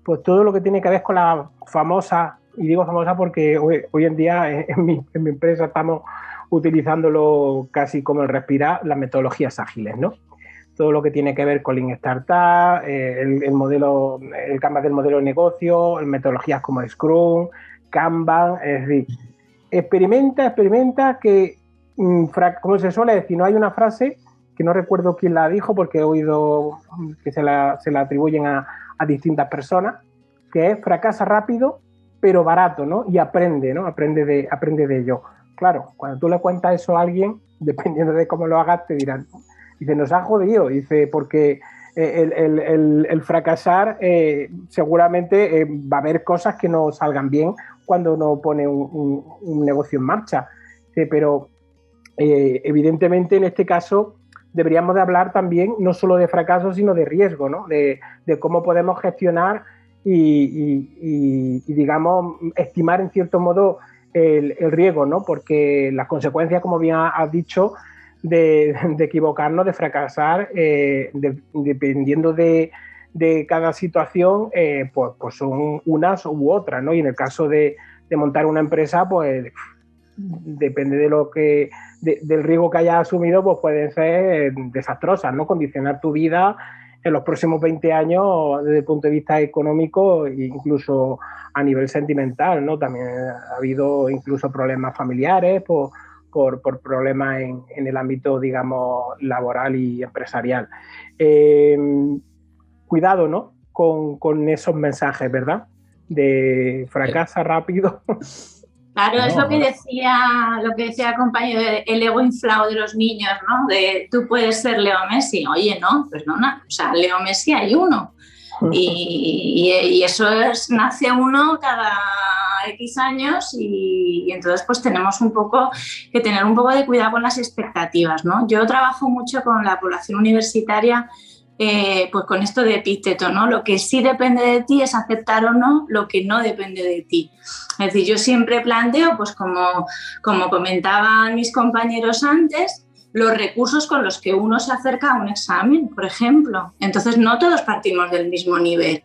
pues todo lo que tiene que ver con la famosa, y digo famosa porque hoy en día en mi empresa estamos utilizándolo casi como el respirar, las metodologías ágiles, ¿no? Todo lo que tiene que ver con Lean Startup, el modelo, el Canvas del modelo de negocio, metodologías como Scrum, Kanban, es decir, experimenta que, como se suele decir, no hay una frase, que no recuerdo quién la dijo porque he oído que se la atribuyen a distintas personas, que es fracasa rápido pero barato, ¿no? Y aprende, ¿no? Aprende de ello. Claro, cuando tú le cuentas eso a alguien, dependiendo de cómo lo hagas, te dirán, dice, nos ha jodido, dice, porque el fracasar seguramente va a haber cosas que no salgan bien cuando uno pone un negocio en marcha. Pero evidentemente en este caso deberíamos de hablar también no solo de fracaso, sino de riesgo, ¿no? De cómo podemos gestionar y digamos, estimar en cierto modo el riesgo, ¿no? Porque las consecuencias, como bien has dicho, de equivocarnos, de fracasar, dependiendo de cada situación, pues son unas u otras, ¿no? Y en el caso de montar una empresa, pues depende del riesgo que hayas asumido, pues pueden ser desastrosas, ¿no? Condicionar tu vida en los próximos 20 años desde el punto de vista económico e incluso a nivel sentimental, ¿no? También ha habido incluso problemas familiares por problemas en el ámbito, digamos, laboral y empresarial. Cuidado, ¿no? Con esos mensajes, ¿verdad? De fracasa rápido. Claro, es lo que decía el compañero, el ego inflado de los niños, ¿no? De tú puedes ser Leo Messi. Oye, no, perdona, o sea, Leo Messi hay uno. Y eso nace uno cada X años y entonces pues tenemos que tener un poco de cuidado con las expectativas, ¿no? Yo trabajo mucho con la población universitaria, pues con esto de epíteto, ¿no? Lo que sí depende de ti es aceptar o no lo que no depende de ti. Es decir, yo siempre planteo, pues como comentaban mis compañeros antes, los recursos con los que uno se acerca a un examen, por ejemplo. Entonces, no todos partimos del mismo nivel.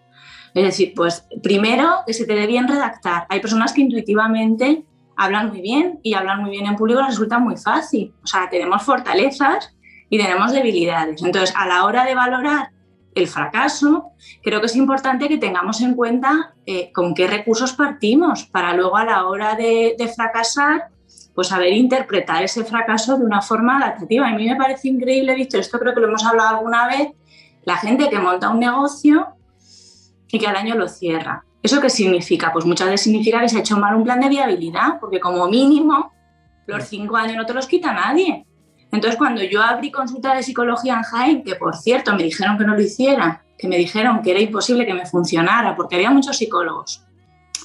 Es decir, pues primero, que se te dé bien redactar. Hay personas que intuitivamente hablan muy bien y hablar muy bien en público resulta muy fácil. O sea, tenemos fortalezas y tenemos debilidades. Entonces, a la hora de valorar el fracaso, creo que es importante que tengamos en cuenta con qué recursos partimos para luego a la hora de fracasar, pues saber interpretar ese fracaso de una forma adaptativa. A mí me parece increíble, Víctor, esto creo que lo hemos hablado alguna vez, la gente que monta un negocio y que al año lo cierra. ¿Eso qué significa? Pues muchas veces significa que se ha hecho mal un plan de viabilidad, porque como mínimo los 5 años no te los quita nadie. Entonces, cuando yo abrí consulta de psicología en Jaén, que por cierto me dijeron que no lo hiciera, que me dijeron que era imposible que me funcionara, porque había muchos psicólogos,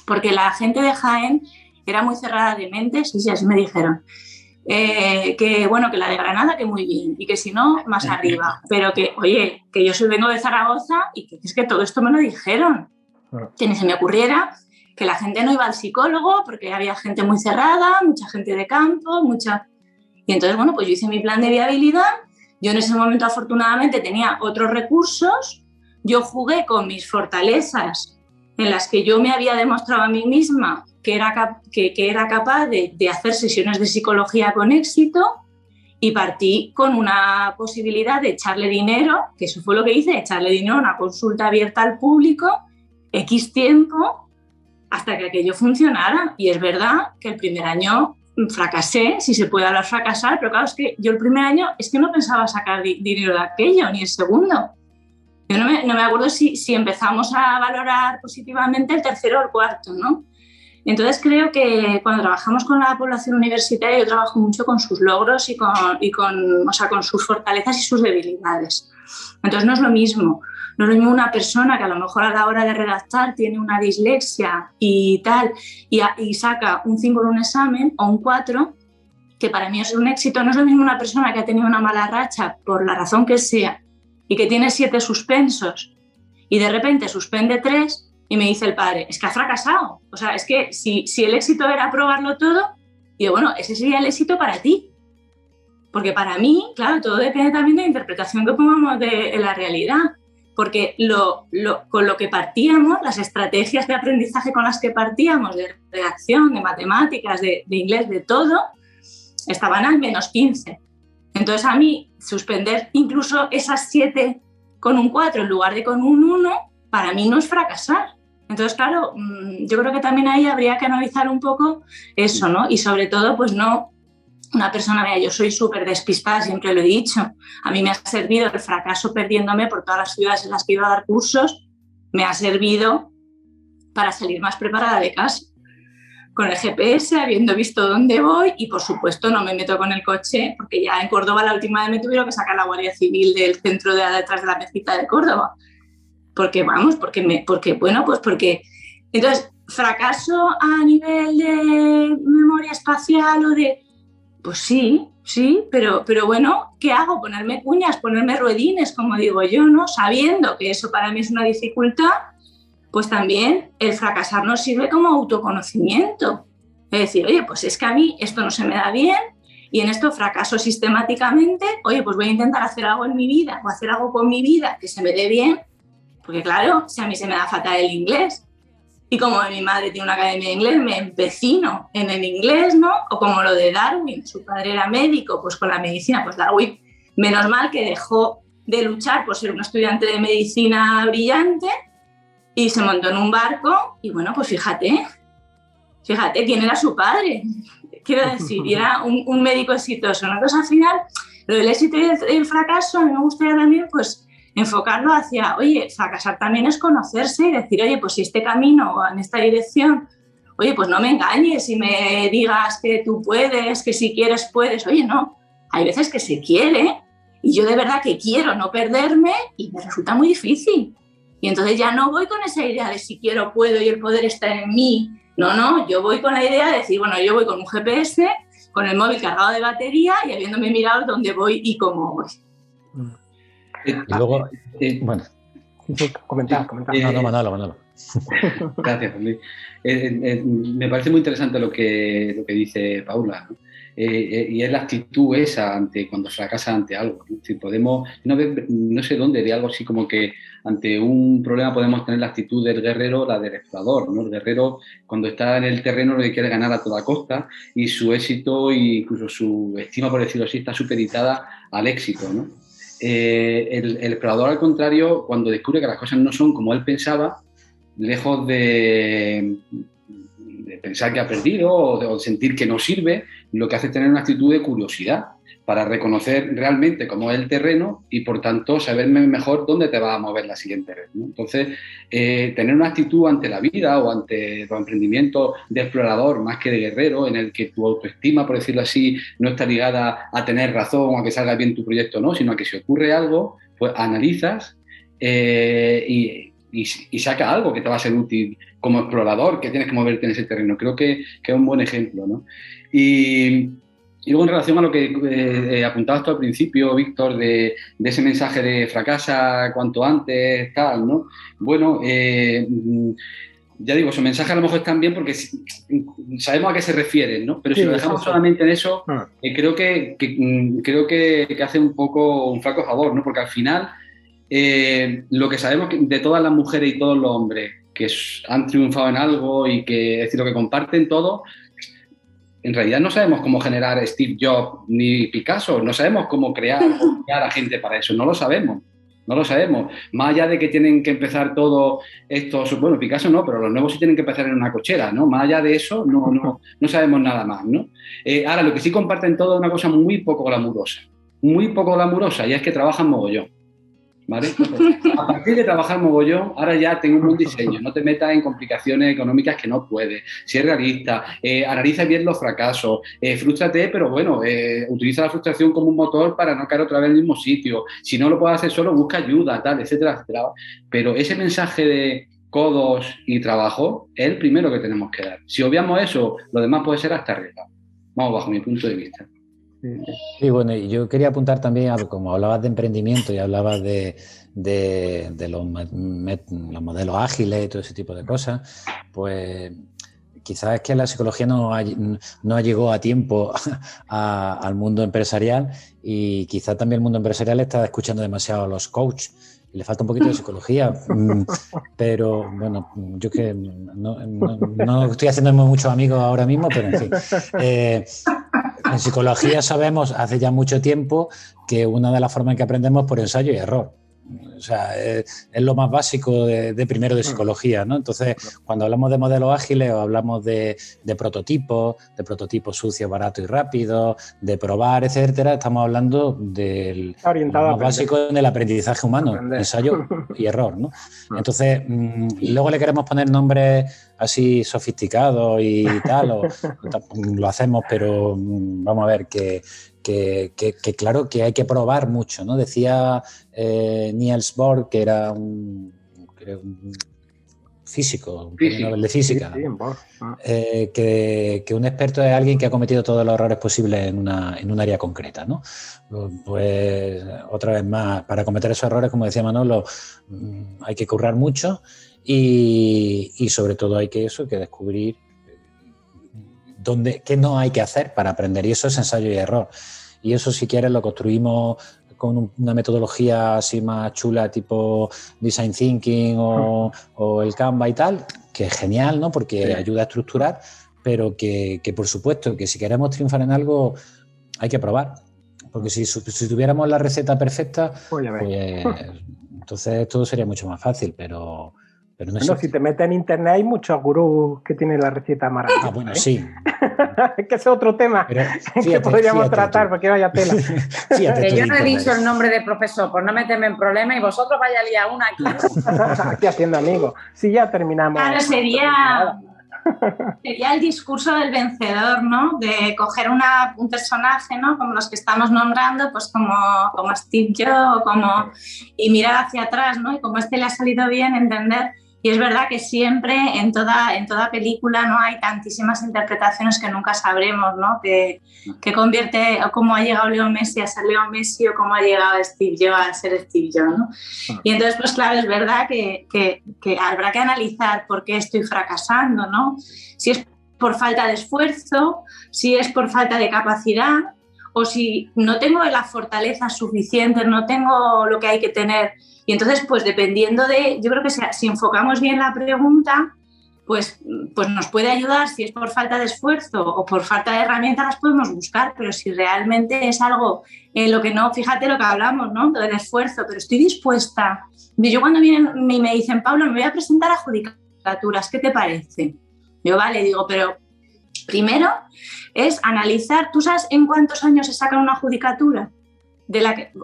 porque la gente de Jaén era muy cerrada de mente, sí, así me dijeron, que bueno, que la de Granada, que muy bien, y que si no, más arriba, pero que, oye, que yo vengo de Zaragoza y que es que todo esto me lo dijeron, que ni se me ocurriera que la gente no iba al psicólogo porque había gente muy cerrada, mucha gente de campo, Y entonces, bueno, pues yo hice mi plan de viabilidad. Yo en ese momento, afortunadamente, tenía otros recursos. Yo jugué con mis fortalezas en las que yo me había demostrado a mí misma que era capaz de hacer sesiones de psicología con éxito y partí con una posibilidad de echarle dinero, que eso fue lo que hice, echarle dinero a una consulta abierta al público, X tiempo, hasta que aquello funcionara. Y es verdad que el primer año fracasé, si se puede hablar fracasar, pero claro, es que yo el primer año es que no pensaba sacar dinero de aquello, ni el segundo. Yo no me acuerdo si empezamos a valorar positivamente el tercero o el cuarto, ¿no? Entonces creo que cuando trabajamos con la población universitaria, yo trabajo mucho con sus logros y con sus fortalezas y sus debilidades. Entonces no es lo mismo. No es lo mismo una persona que a lo mejor a la hora de redactar tiene una dislexia y tal, y saca un 5 en un examen o un 4, que para mí es un éxito. No es lo mismo una persona que ha tenido una mala racha por la razón que sea y que tiene 7 suspensos y de repente suspende 3 y me dice el padre, es que ha fracasado. O sea, es que si el éxito era aprobarlo todo, digo, bueno, ese sería el éxito para ti. Porque para mí, claro, todo depende también de la interpretación que pongamos de la realidad. Porque con lo que partíamos, las estrategias de aprendizaje con las que partíamos, de redacción, de matemáticas, de inglés, de todo, estaban al menos 15. Entonces a mí suspender incluso esas 7 con un 4 en lugar de con un 1, para mí no es fracasar. Entonces, claro, yo creo que también ahí habría que analizar un poco eso, ¿no? Y sobre todo, pues no... Una persona, mira, yo soy súper despistada, siempre lo he dicho. A mí me ha servido el fracaso perdiéndome por todas las ciudades en las que iba a dar cursos, me ha servido para salir más preparada de casa. Con el GPS, habiendo visto dónde voy, y por supuesto no me meto con el coche, porque ya en Córdoba la última vez me tuvieron que sacar la Guardia Civil del centro de detrás de la mezquita de Córdoba. Porque entonces, fracaso a nivel de memoria espacial o de... Pues sí, pero bueno, ¿qué hago? Ponerme cuñas, ponerme ruedines, como digo yo, ¿no? Sabiendo que eso para mí es una dificultad, pues también el fracasar nos sirve como autoconocimiento. Es decir, oye, pues es que a mí esto no se me da bien y en esto fracaso sistemáticamente, oye, pues voy a intentar hacer algo en mi vida o hacer algo con mi vida que se me dé bien, porque claro, si a mí se me da fatal el inglés y como mi madre tiene una academia de inglés, me empecino en el inglés, ¿no? O como lo de Darwin, su padre era médico, pues con la medicina, pues Darwin, menos mal que dejó de luchar por ser un estudiante de medicina brillante y se montó en un barco y bueno, pues fíjate quién era su padre. Quiero decir, y era un médico exitoso. Entonces, al final, lo del éxito y el fracaso, a mí me gustaría también pues, enfocarlo hacia, oye, fracasar también es conocerse y decir, oye, pues si este camino va en esta dirección, oye, pues no me engañes y me digas que tú puedes, que si quieres puedes. Oye, no, hay veces que se quiere y yo de verdad que quiero no perderme y me resulta muy difícil. Y entonces ya no voy con esa idea de si quiero, puedo y el poder está en mí. No, yo voy con la idea de decir, bueno, yo voy con un GPS, con el móvil cargado de batería y habiéndome mirado dónde voy y cómo voy. Y luego, bueno. Comentar. No, Manolo. Gracias, Luis. Me parece muy interesante lo que dice Paula, ¿no? Y es la actitud esa cuando fracasa ante algo, ¿no? Si podemos, no sé dónde, de algo así como que ante un problema podemos tener la actitud del guerrero, la del explorador, ¿no? El guerrero cuando está en el terreno lo que quiere ganar a toda costa y su éxito e incluso su estima, por decirlo así, está supeditada al éxito, ¿no? El explorador, al contrario, cuando descubre que las cosas no son como él pensaba, lejos de pensar que ha perdido o de sentir que no sirve, lo que hace es tener una actitud de curiosidad para reconocer realmente cómo es el terreno y, por tanto, saber mejor dónde te va a mover la siguiente vez, ¿no? Entonces, tener una actitud ante la vida o ante tu emprendimiento de explorador más que de guerrero, en el que tu autoestima, por decirlo así, no está ligada a tener razón o a que salga bien tu proyecto, no, sino a que si ocurre algo, pues analizas y saca algo que te va a ser útil como explorador, que tienes que moverte en ese terreno. Creo que es un buen ejemplo, ¿no? Y luego, en relación a lo que apuntabas tú al principio, Víctor, de ese mensaje de fracasa cuanto antes, tal, ¿no? Bueno, ya digo, esos mensajes a lo mejor están bien porque sabemos a qué se refieren, ¿no? Pero si lo dejamos solamente en eso, creo que hace un poco un flaco favor, ¿no? Porque al final, lo que sabemos de todas las mujeres y todos los hombres que han triunfado en algo y que, es decir, lo que comparten todo, en realidad no sabemos cómo generar Steve Jobs ni Picasso, no sabemos cómo crear a gente para eso, no lo sabemos. Más allá de que tienen que empezar todo esto, bueno, Picasso no, pero los nuevos sí tienen que empezar en una cochera, ¿no? Más allá de eso, no sabemos nada más, ¿no? Ahora, lo que sí comparten todo es una cosa muy poco glamurosa, y es que trabajan mogollón, ¿vale? Entonces, a partir de trabajar mogollón, ahora ya tengo un buen diseño, no te metas en complicaciones económicas que no puedes, si es realista, analiza bien los fracasos, frústrate, pero bueno, utiliza la frustración como un motor para no caer otra vez en el mismo sitio, si no lo puedes hacer solo, busca ayuda, tal, etcétera, etcétera. Pero ese mensaje de codos y trabajo es el primero que tenemos que dar. Si obviamos eso, lo demás puede ser hasta arriesgado. Vamos, bajo mi punto de vista. Sí, bueno, y yo quería apuntar también, como hablabas de emprendimiento y hablabas de los modelos ágiles y todo ese tipo de cosas, pues quizás es que la psicología no llegó a tiempo al mundo empresarial y quizás también el mundo empresarial está escuchando demasiado a los coaches. Le falta un poquito de psicología, pero bueno, yo que no estoy haciéndome muchos amigos ahora mismo, pero en fin. En psicología sabemos hace ya mucho tiempo que una de las formas en que aprendemos es por ensayo y error. O sea, es lo más básico de primero de psicología, ¿no? Entonces, cuando hablamos de modelos ágiles o hablamos de prototipos sucios, baratos y rápidos, de probar, etcétera, estamos hablando del más básico en el aprendizaje humano, ensayo y error, ¿no? Entonces, luego le queremos poner nombres así sofisticados y tal, lo hacemos, pero vamos a ver que claro que hay que probar mucho, ¿no? Decía Niels Bohr, que era un físico, un premio Nobel de física, que un experto es alguien que ha cometido todos los errores posibles en un área concreta, ¿no? Pues otra vez más, para cometer esos errores, como decía Manolo, hay que currar mucho y sobre todo hay que descubrir qué no hay que hacer para aprender, y eso es ensayo y error. Y eso, si quieres, lo construimos con una metodología así más chula, tipo Design Thinking o el Canva y tal, que es genial, ¿no? Porque ayuda a estructurar, pero que por supuesto, que si queremos triunfar en algo, hay que probar. Porque si tuviéramos la receta perfecta, pues entonces todo sería mucho más fácil, pero no bueno, si te metes en internet hay muchos gurús que tienen la receta maravillosa. Bueno, sí. Que ese es otro tema que podríamos tratar, porque vaya tela. Que yo no he dicho el nombre de profesor por no meterme en problemas y vosotros vaya a liar una aquí. Aquí haciendo amigos. Sí, ya terminamos. Claro, sería el discurso del vencedor, ¿no? De coger un personaje, ¿no? Como los que estamos nombrando, pues como Steve Jobs, y mirar hacia atrás, ¿no? Y como le ha salido bien, entender. Y es verdad que siempre en toda película no hay tantísimas interpretaciones que nunca sabremos, ¿no? Que convierte, o cómo ha llegado Leo Messi a ser Leo Messi, o cómo ha llegado Steve Jobs a ser Steve Jobs, ¿no? Y entonces, pues claro, es verdad que habrá que analizar por qué estoy fracasando, ¿no? Si es por falta de esfuerzo, si es por falta de capacidad, o si no tengo las fortalezas suficientes, no tengo lo que hay que tener. Y entonces, pues dependiendo yo creo que si enfocamos bien la pregunta, pues nos puede ayudar. Si es por falta de esfuerzo o por falta de herramientas, las podemos buscar, pero si realmente es algo en lo que no, fíjate lo que hablamos, ¿no? Del esfuerzo, pero estoy dispuesta. Yo cuando vienen y me dicen, Pablo, me voy a presentar a judicaturas, ¿qué te parece? Yo, vale, digo, pero primero es analizar, ¿tú sabes en cuántos años se saca una judicatura?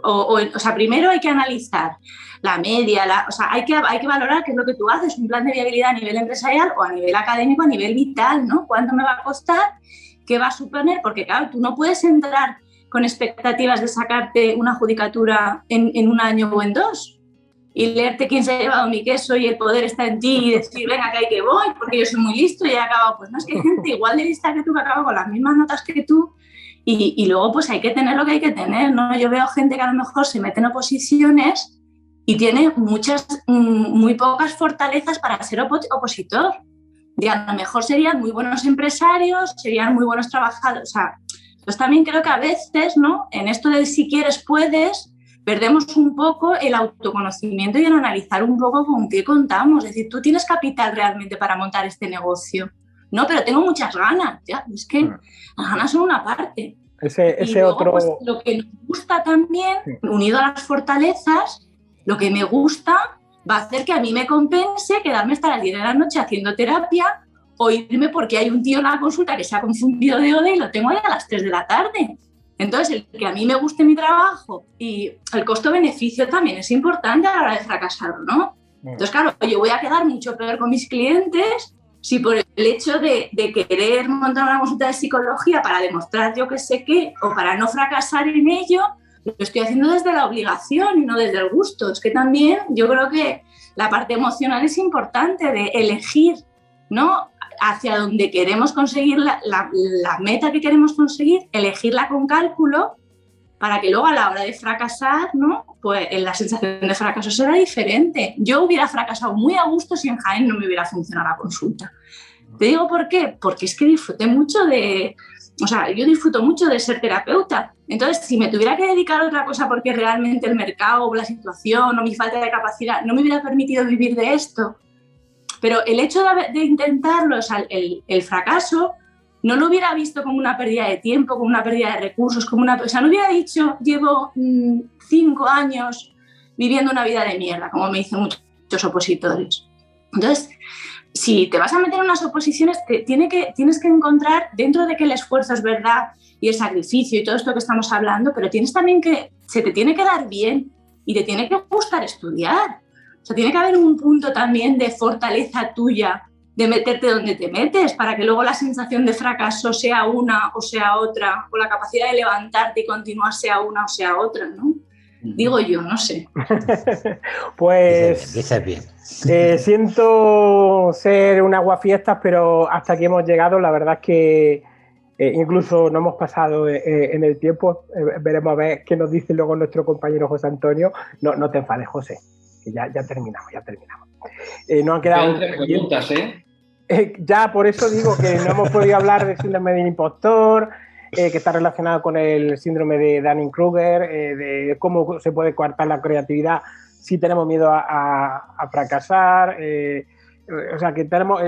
O sea, primero hay que analizar la media, o sea, hay que valorar qué es lo que tú haces, un plan de viabilidad a nivel empresarial o a nivel académico, a nivel vital, ¿no? ¿Cuánto me va a costar? ¿Qué va a suponer? Porque claro, tú no puedes entrar con expectativas de sacarte una judicatura en un año o en 2 y leerte quién se ha llevado mi queso y el poder está en ti y decir, venga, que ahí que voy, porque yo soy muy listo y he acabado. Pues no, es que hay gente igual de lista que tú que acaba con las mismas notas que tú. Y luego pues hay que tener lo que hay que tener, ¿no? Yo veo gente que a lo mejor se mete en oposiciones y tiene muy pocas fortalezas para ser opositor. Y a lo mejor serían muy buenos empresarios, serían muy buenos trabajadores. O sea, pues también creo que a veces, ¿no? En esto de si quieres, puedes, perdemos un poco el autoconocimiento y el analizar un poco con qué contamos. Es decir, tú tienes capital realmente para montar este negocio. No, pero tengo muchas ganas, ya, es que las ganas son una parte. Ese luego, otro... pues, lo que nos gusta también, unido a las fortalezas, lo que me gusta va a hacer que a mí me compense quedarme hasta las 10 de la noche haciendo terapia o irme porque hay un tío en la consulta que se ha confundido de ODE y lo tengo ahí a las 3 de la tarde. Entonces, el que a mí me guste mi trabajo y el costo-beneficio también es importante a la hora de fracasar, ¿no? Entonces, claro, yo voy a quedar mucho peor con mis clientes si por el hecho de querer montar una consulta de psicología para demostrar yo que sé qué o para no fracasar en ello, lo estoy haciendo desde la obligación y no desde el gusto. Es que también yo creo que la parte emocional es importante de elegir, ¿no? Hacia donde queremos conseguir la meta que queremos conseguir, elegirla con cálculo para que luego a la hora de fracasar, ¿no? Pues la sensación de fracaso será diferente. Yo hubiera fracasado muy a gusto si en Jaén no me hubiera funcionado la consulta. ¿Te digo por qué? Porque es que disfruté mucho yo disfruto mucho de ser terapeuta. Entonces, si me tuviera que dedicar a otra cosa porque realmente el mercado o la situación o mi falta de capacidad no me hubiera permitido vivir de esto, pero el hecho de intentarlo, o sea, el fracaso, no lo hubiera visto como una pérdida de tiempo, como una pérdida de recursos, o sea, no hubiera dicho, llevo 5 años viviendo una vida de mierda, como me dicen muchos opositores. Entonces, si te vas a meter en unas oposiciones, tienes que encontrar, dentro de que el esfuerzo es verdad y el sacrificio y todo esto que estamos hablando, pero tienes también se te tiene que dar bien y te tiene que gustar estudiar. O sea, tiene que haber un punto también de fortaleza tuya, de meterte donde te metes, para que luego la sensación de fracaso sea una o sea otra, o la capacidad de levantarte y continuar sea una o sea otra, ¿no? Digo yo, no sé. Pues dices bien. Siento ser un aguafiestas, pero hasta aquí hemos llegado. La verdad es que incluso no hemos pasado en el tiempo. Veremos a ver qué nos dice luego nuestro compañero José Antonio. No te enfades, José, que ya terminamos. No han quedado preguntas, ya por eso digo que no hemos podido hablar del síndrome del impostor, que está relacionado con el síndrome de Dunning-Kruger, de cómo se puede coartar la creatividad si tenemos miedo a fracasar. O sea, que tenemos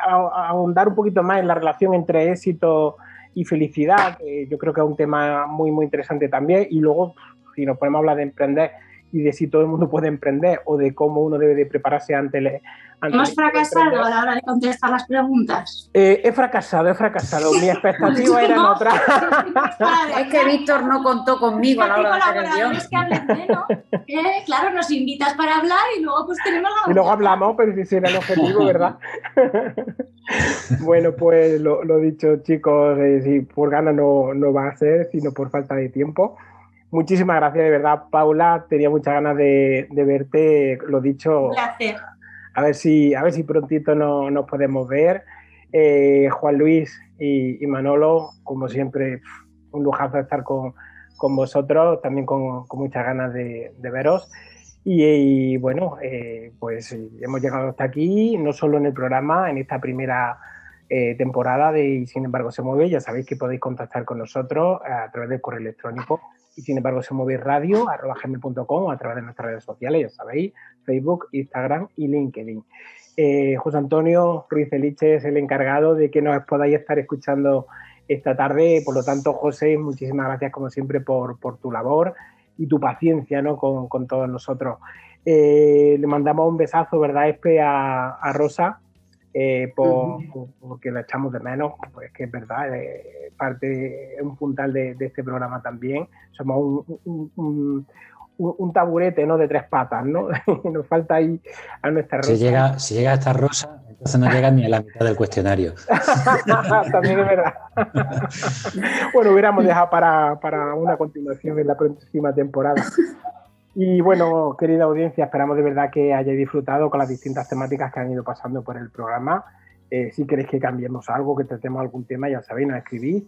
ahondar un poquito más en la relación entre éxito y felicidad, que yo creo que es un tema muy, muy interesante también. Y luego, si nos ponemos a hablar de emprender y de si todo el mundo puede emprender o de cómo uno debe de prepararse ante ¿Hemos fracasado a la hora de contestar las preguntas? He fracasado. Mi expectativa era otra. Es que Víctor no contó conmigo a la hora de hacer el guión. Que hablen menos, claro, nos invitas para hablar y luego pues tenemos la... Y luego hablamos, pero ese era el objetivo, ¿verdad? Bueno, pues lo dicho, chicos, si por ganas no va a ser, sino por falta de tiempo. Muchísimas gracias, de verdad, Paula. Tenía muchas ganas de verte, lo dicho. Un placer. A ver si prontito nos podemos ver. Juan Luis y Manolo, como siempre, un lujazo estar con vosotros, también con muchas ganas de veros. Y bueno, pues hemos llegado hasta aquí, no solo en el programa, en esta primera temporada de Y sin embargo se mueve. Ya sabéis que podéis contactar con nosotros a través del correo electrónico y sin embargo se mueve radio@gmail.com o a través de nuestras redes sociales, ya sabéis, Facebook, Instagram y LinkedIn. José Antonio Ruiz Eliche es el encargado de que nos podáis estar escuchando esta tarde. Por lo tanto, José, muchísimas gracias como siempre por tu labor y tu paciencia, ¿no? con todos nosotros. Le mandamos un besazo, ¿verdad, Espe, a Rosa? Porque la echamos de menos, pues que es verdad, parte, un puntal de este programa también. Somos un taburete, ¿no? De 3 patas, ¿no? Nos falta ahí a nuestra Rosa. Si llega esta Rosa, entonces no llega ni a la mitad del cuestionario. También es verdad. Bueno, hubiéramos dejado para una continuación en la próxima temporada. Y bueno, querida audiencia, esperamos de verdad que hayáis disfrutado con las distintas temáticas que han ido pasando por el programa. Si queréis que cambiemos algo, que tratemos algún tema, ya sabéis, nos escribís.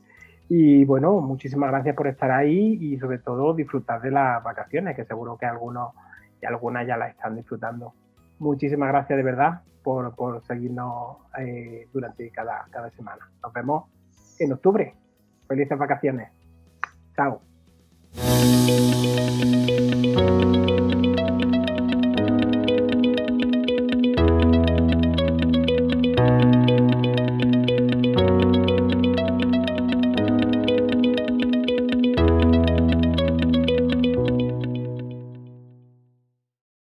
Y bueno, muchísimas gracias por estar ahí y sobre todo disfrutar de las vacaciones, que seguro que algunos y algunas ya las están disfrutando. Muchísimas gracias de verdad por seguirnos durante cada semana. Nos vemos en octubre. Felices vacaciones. Chao.